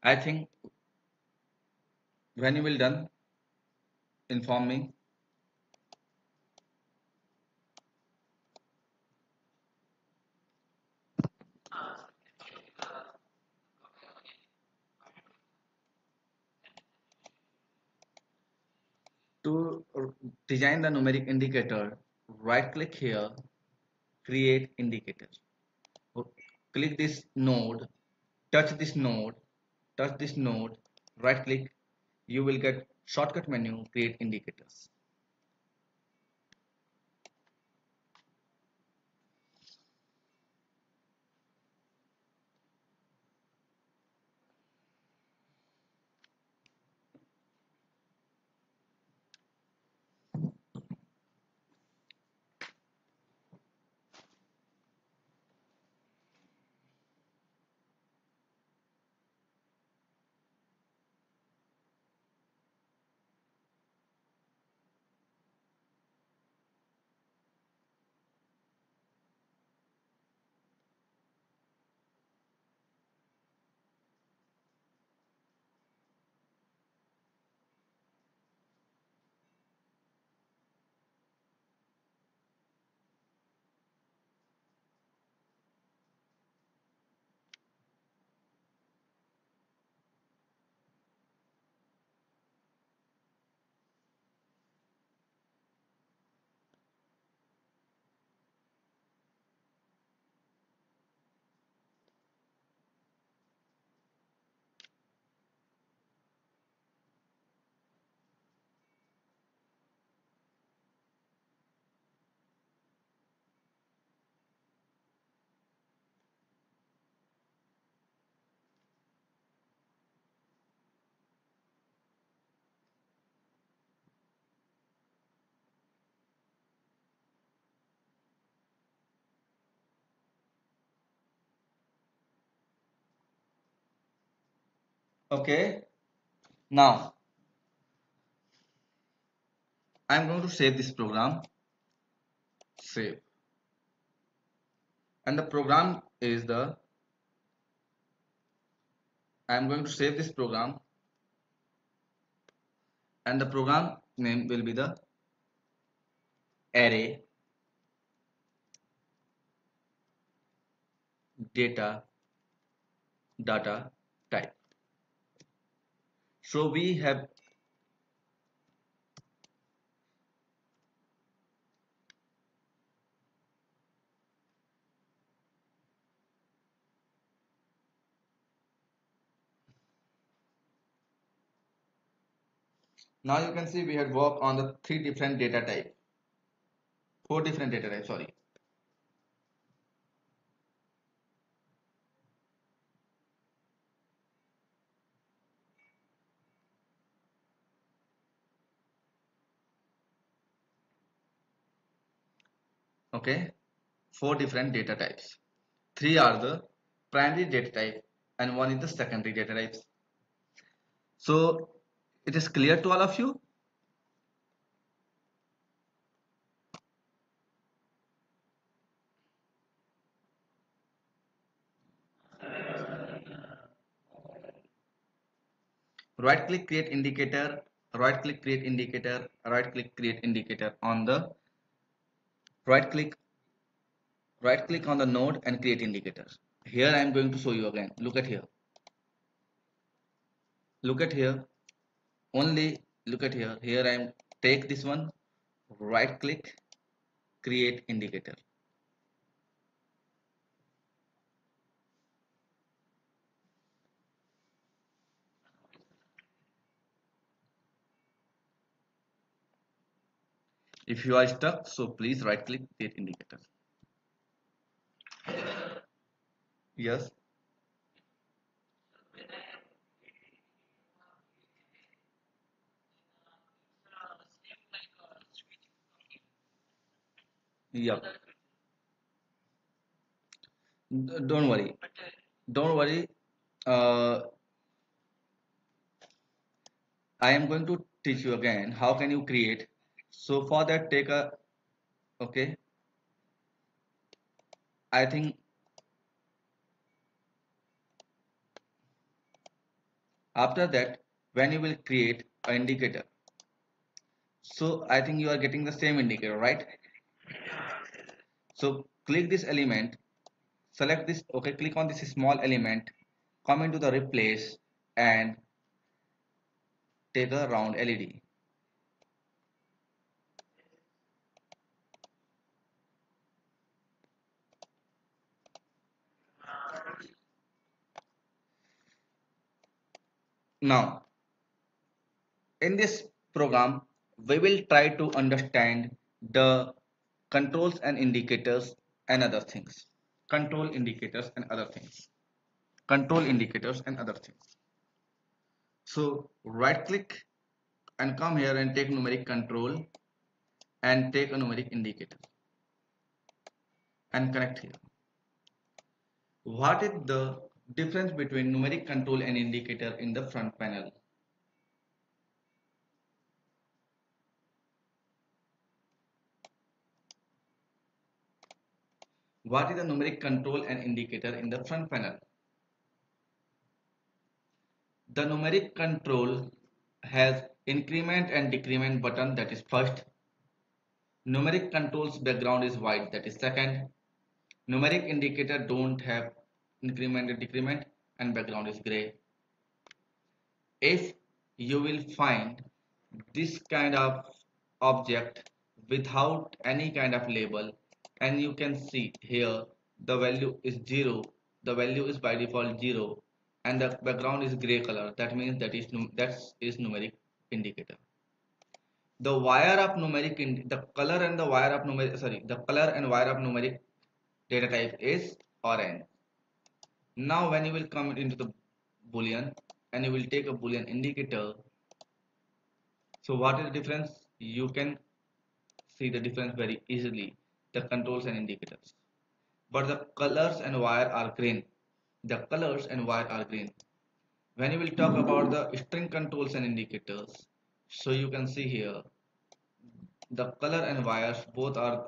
I think when you will done, inform me. To design the numeric indicator, right click here, create indicator. Click this node, touch this node, touch this node, right click, you will get shortcut menu, create indicators. Okay, now I'm going to save this program. Save. And the program is the I'm going to save this program, and the program name will be the array data type. So we have now you can see we had worked on the three different data type, four different data types, sorry. Okay, four different data types. Three are the primary data type and one is the secondary data types. So it is clear to all of you. Right click create indicator, right click create indicator, right click create indicator on the right click on the node and create indicator. Here I am going to show you again. Look at here. Look at here. Only look at here. Here I am take this one, right click create indicator. If you are stuck, so please right click create indicator. Yes. Yeah. Don't worry. Don't worry. Uh, I am going to teach you again how can you create. So for that take a okay. I think after that when you will create an indicator. So I think you are getting the same indicator, right? So click this element, select this, okay, click on this small element, come into the replace and take a round LED. Now in this program we will try to understand the controls and indicators and other things. Control indicators and other things. Control indicators and other things. So right click and come here and take numeric control and take a numeric indicator and connect here. What is the difference between numeric control and indicator in the front panel? What is the numeric control and indicator in the front panel? The numeric control has increment and decrement button, that is first. Numeric controls background is white, that is second. Numeric indicator don't have increment and decrement and background is gray. If you will find this kind of object without any kind of label and you can see here the value is 0, the value is by default 0 and the background is gray color, that means that is numeric indicator. The wire of numeric the color and the wire of numeric, sorry, the color and wire of numeric data type is orange. Now when you will come into the boolean and you will take a boolean indicator, so what is the difference? You can see the difference very easily, the controls and indicators. But the colors and wire are green. The colors and wire are green. when you will talk about the string controls and indicators, so you can see here the color and wires both are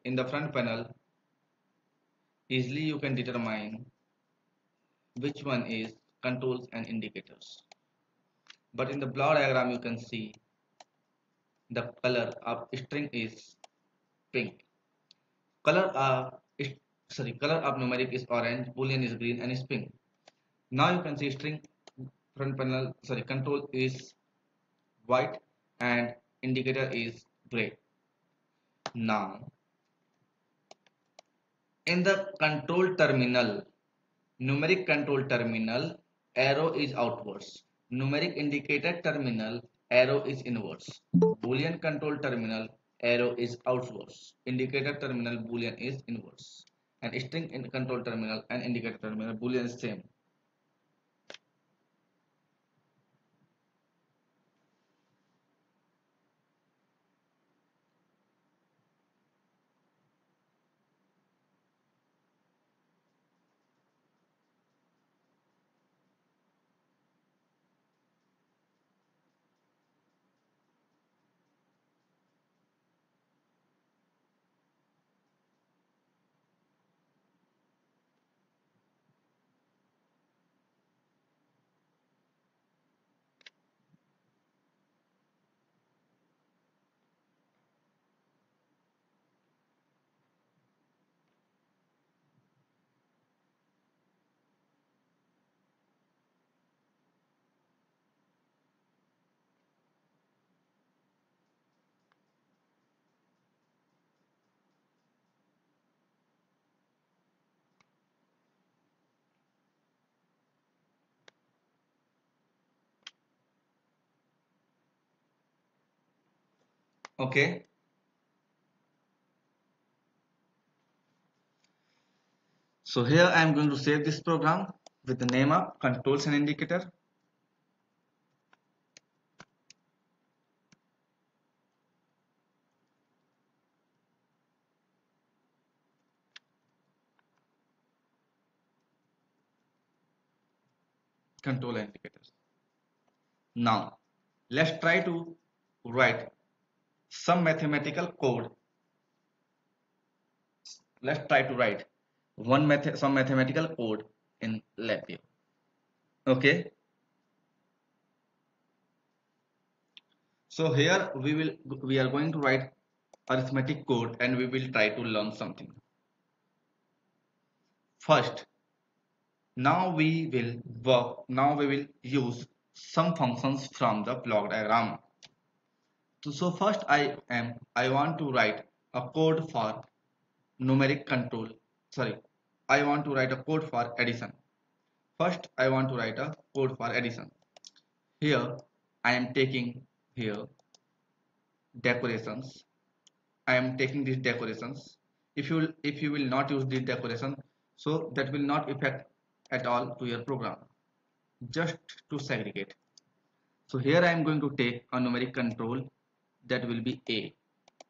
in the front panel. Easily you can determine which one is controls and indicators, but in the block diagram you can see the color of string is pink, color of color of numeric is orange, boolean is green, and is pink. Now you can see string front panel control is white and indicator is gray. Now in the control terminal, numeric control terminal, arrow is outwards. Numeric indicator terminal, arrow is inwards. Boolean control terminal, arrow is outwards. Indicator terminal, boolean is inwards. And string in control terminal and indicator terminal, boolean is same. Okay. So here I am going to save this program with the name of controls and indicator. Control and indicators. Now let's try to write some mathematical code. Let's try to write some mathematical code in LabVIEW. Okay. So here we are going to write arithmetic code and we will try to learn something. First, now we will use some functions from the block diagram. So first I want to write a code for numeric control. Sorry, I want to write a code for addition. First I want to write a code for addition. Here I am taking here decorations. I am taking these decorations. If you will not use this decoration, so that will not affect at all to your program. Just to segregate. So here I am going to take a numeric control that will be A,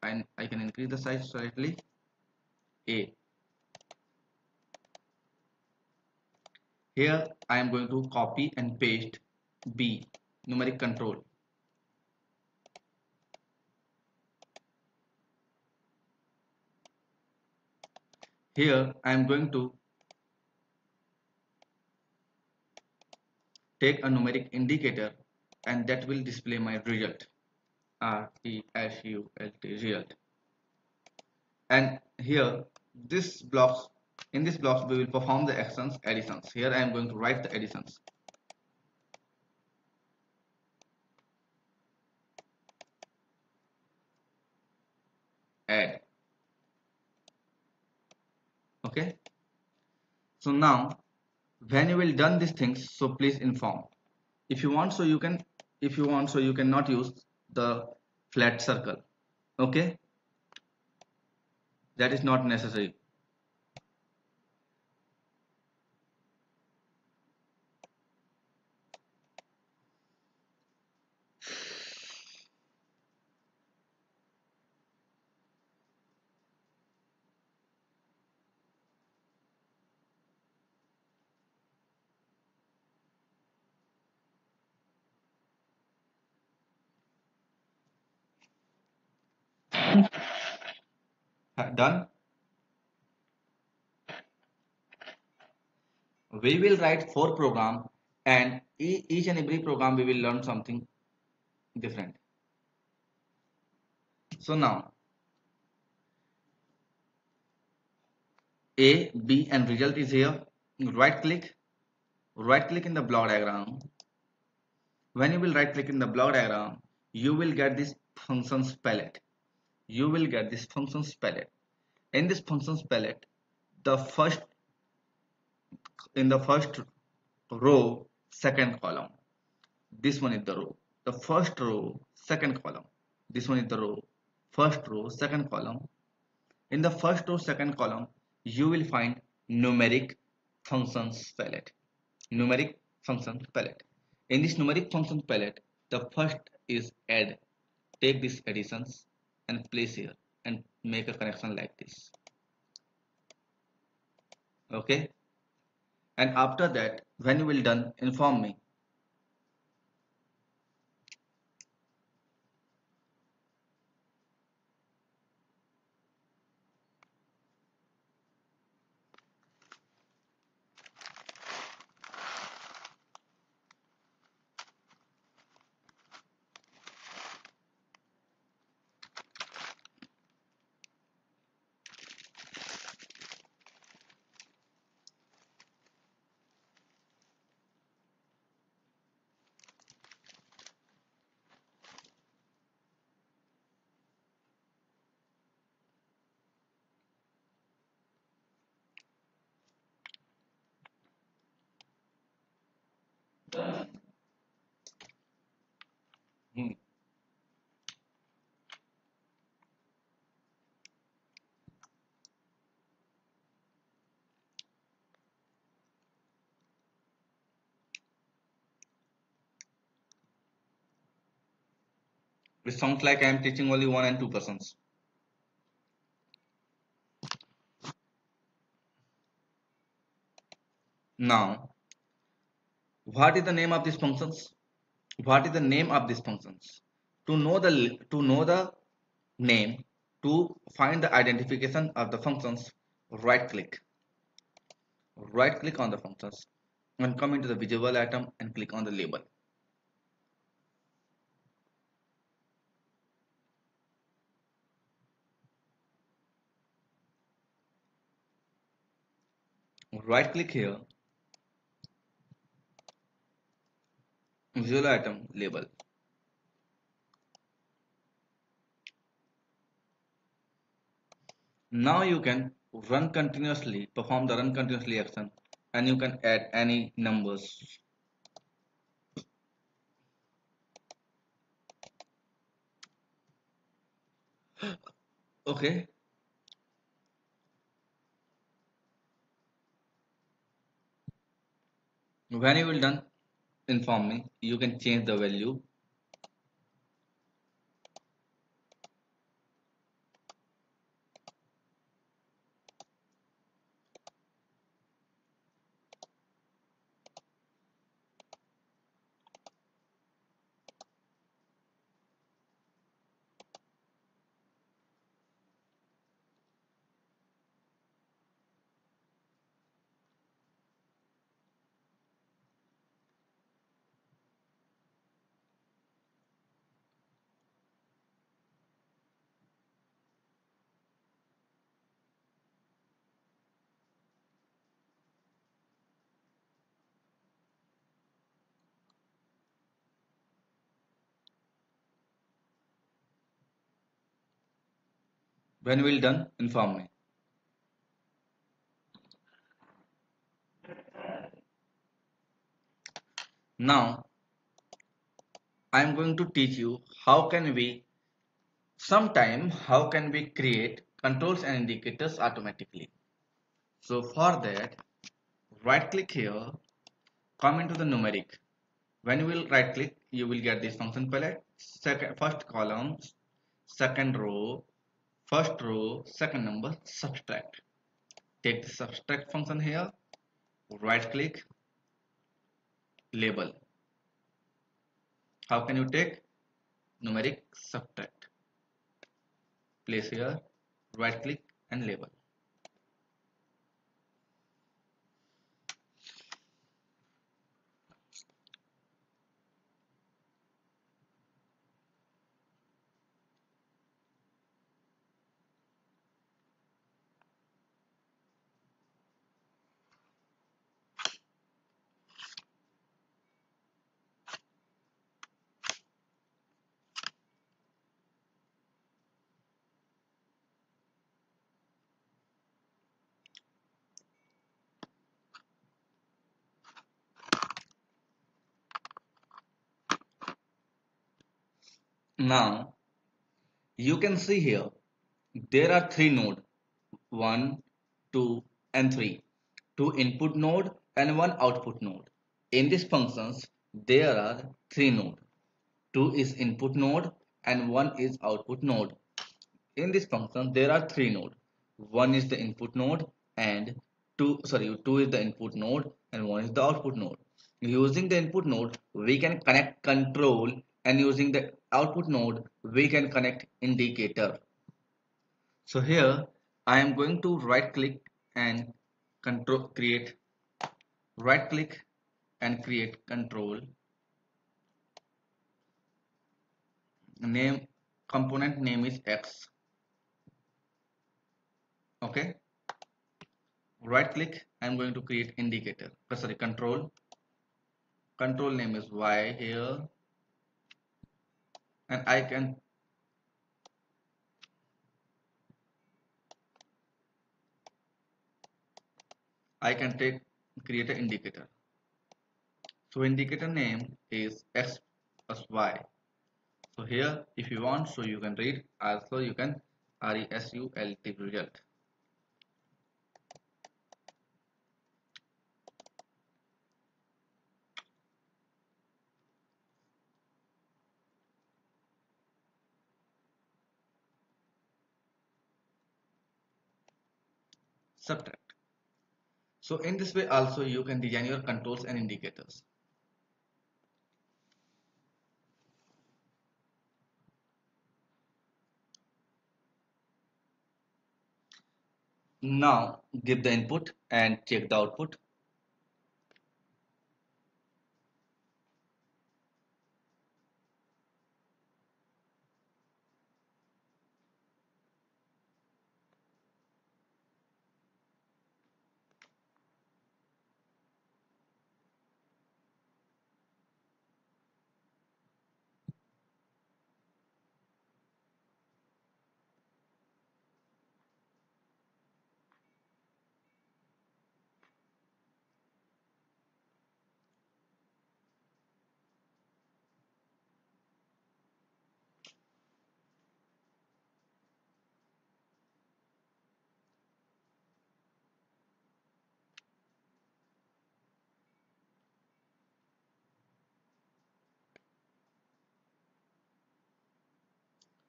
and I can increase the size slightly. A. Here I am going to copy and paste B, numeric control. Here I am going to take a numeric indicator and that will display my result. RESULT, result. And here in this blocks we will perform the actions additions. Here I am going to write the additions. Add. Okay. So now when you will done these things, so please inform. If you want, so you can. If you want, so you cannot use the flat circle. Okay. That is not necessary. Done. We will write 4 program, and each and every program we will learn something different. So now A, B and result is here. Right click in the block diagram. When you will right click in the block diagram, you will get this functions palette. You will get this functions palette. In this functions palette, the first in the first row, second column. This one is the row. The first row, second column. This one is the row. First row, second column. In the first row, second column, you will find numeric functions palette. Numeric functions palette. In this numeric functions palette, the first is add. Take these additions and place here and make a connection like this. Okay. And after that, when you will done, inform me. Hmm. It sounds like I am teaching only 1 and 2 persons. Now, what is the name of these functions? What is the name of these functions? To know the name, to find the identification of the functions, right click. Right click on the functions and come into the visual item and click on the label. Right click here, visual item label. Now you can run continuously, perform the run continuously action, and you can add any numbers. Okay. When you will done, inform me. You can change the value. When you will done, inform me. Now I am going to teach you how can we create controls and indicators automatically. So for that, right click here, come into the numeric. When you will right click, you will get this function palette. First column, second row, first row, second number, subtract. Take the subtract function here, right click, label. How can you take numeric subtract? place here, right click and label. Now you can see here there are three nodes, 1, 2 and 3. Two input node and one output node. In these functions there are three nodes. Two is input node and one is output node. In this function there are three nodes. One is the input node and two is the input node and one is the output node. Using the input node we can connect control, and using the output node we can connect indicator. So here I am going to right click and create, right click and create control name. Component name is X. Okay, right click, I'm going to create indicator, sorry, control name is Y here, and I can create an indicator. So indicator name is X plus Y. So here if you want, so you can read, also you can result result. Subtract. So in this way also you can design your controls and indicators. Now give the input and check the output.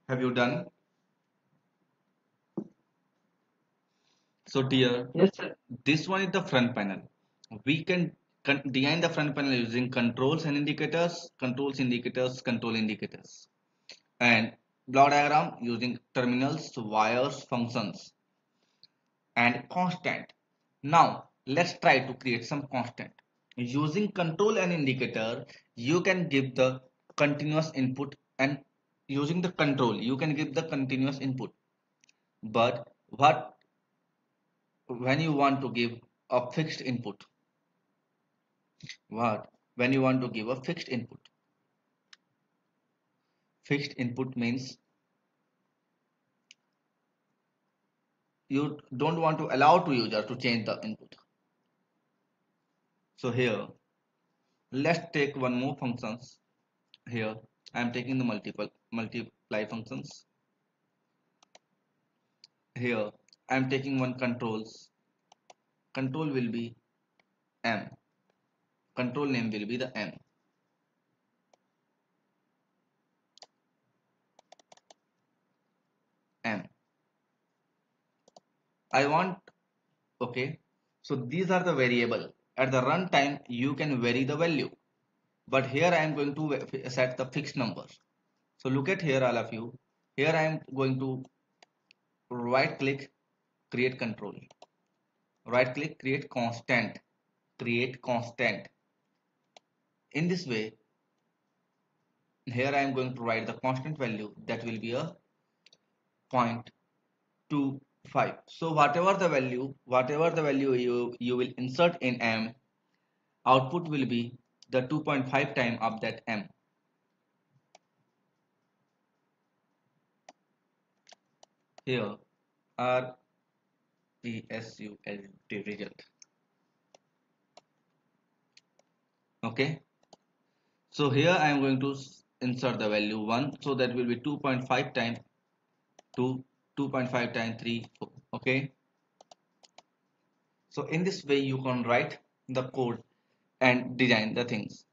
Have you done? So dear, Yes, sir. this one is the front panel. We can design the front panel using controls and indicators, control indicators, and block diagram using terminals, wires, functions, and constant. Now let's try to create some constant. Using control and indicator, you can give the continuous input, and using the control, you can give the continuous input. But what when you want to give a fixed input? What when you want to give a fixed input? Fixed input means you don't want to allow to user to change the input. So here let's take one more functions. Here I am taking the multiply functions. Here I am taking one controls. Control will be M. Control name will be the M. I want, okay. So these are the variable. At the runtime you can vary the value. But here I am going to set the fixed numbers. So look at here all of you. Here I am going to right click, create control, right click, create constant, create constant. In this way, here I am going to write the constant value, that will be a 0.25. So whatever the value you will insert in m, output will be the 2.5 time of that m. Here R E S U L T, result. Okay, so here I am going to insert the value 1, so that will be 2.5 times 2, 2.5 times 3, 4. Okay, so in this way you can write the code and design the things.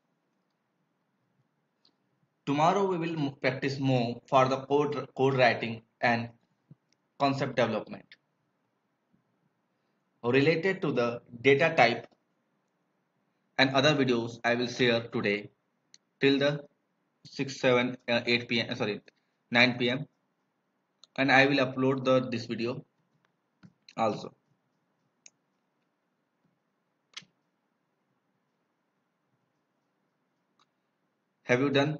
Tomorrow we will practice more for the code writing and concept development related to the data type, and other videos I will share today till the 6, 7, 8 p.m. Sorry, 9 p.m. and I will upload this video also. Have you done?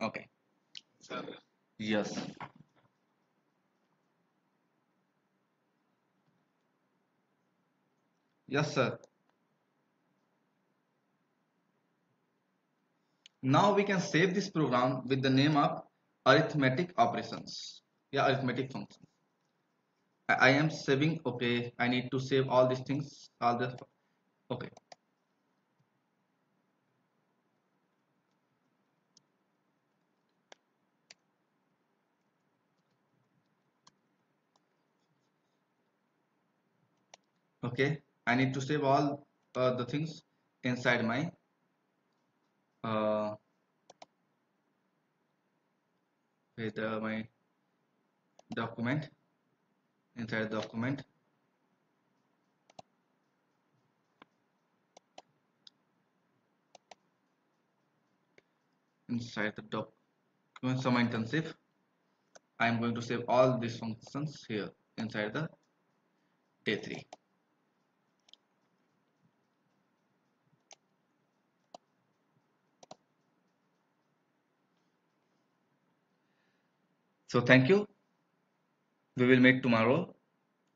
Okay. Yes. Yes, sir. Now we can save this program with the name of arithmetic operations. Yeah, arithmetic functions. I am saving. Okay, I need to save all these things. All this. Okay. Okay. I need to save all the things inside my uh, my document. Inside the document. Inside the document sum intensive. I am going to save all these functions here inside the day 3. So thank you. We will meet tomorrow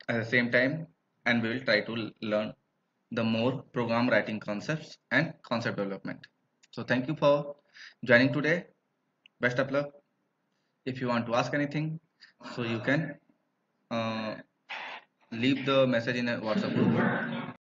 at the same time, and we will try to learn the more program writing concepts and concept development. So thank you for joining today. Best of luck. If you want to ask anything, so you can uh, leave the message in a WhatsApp group.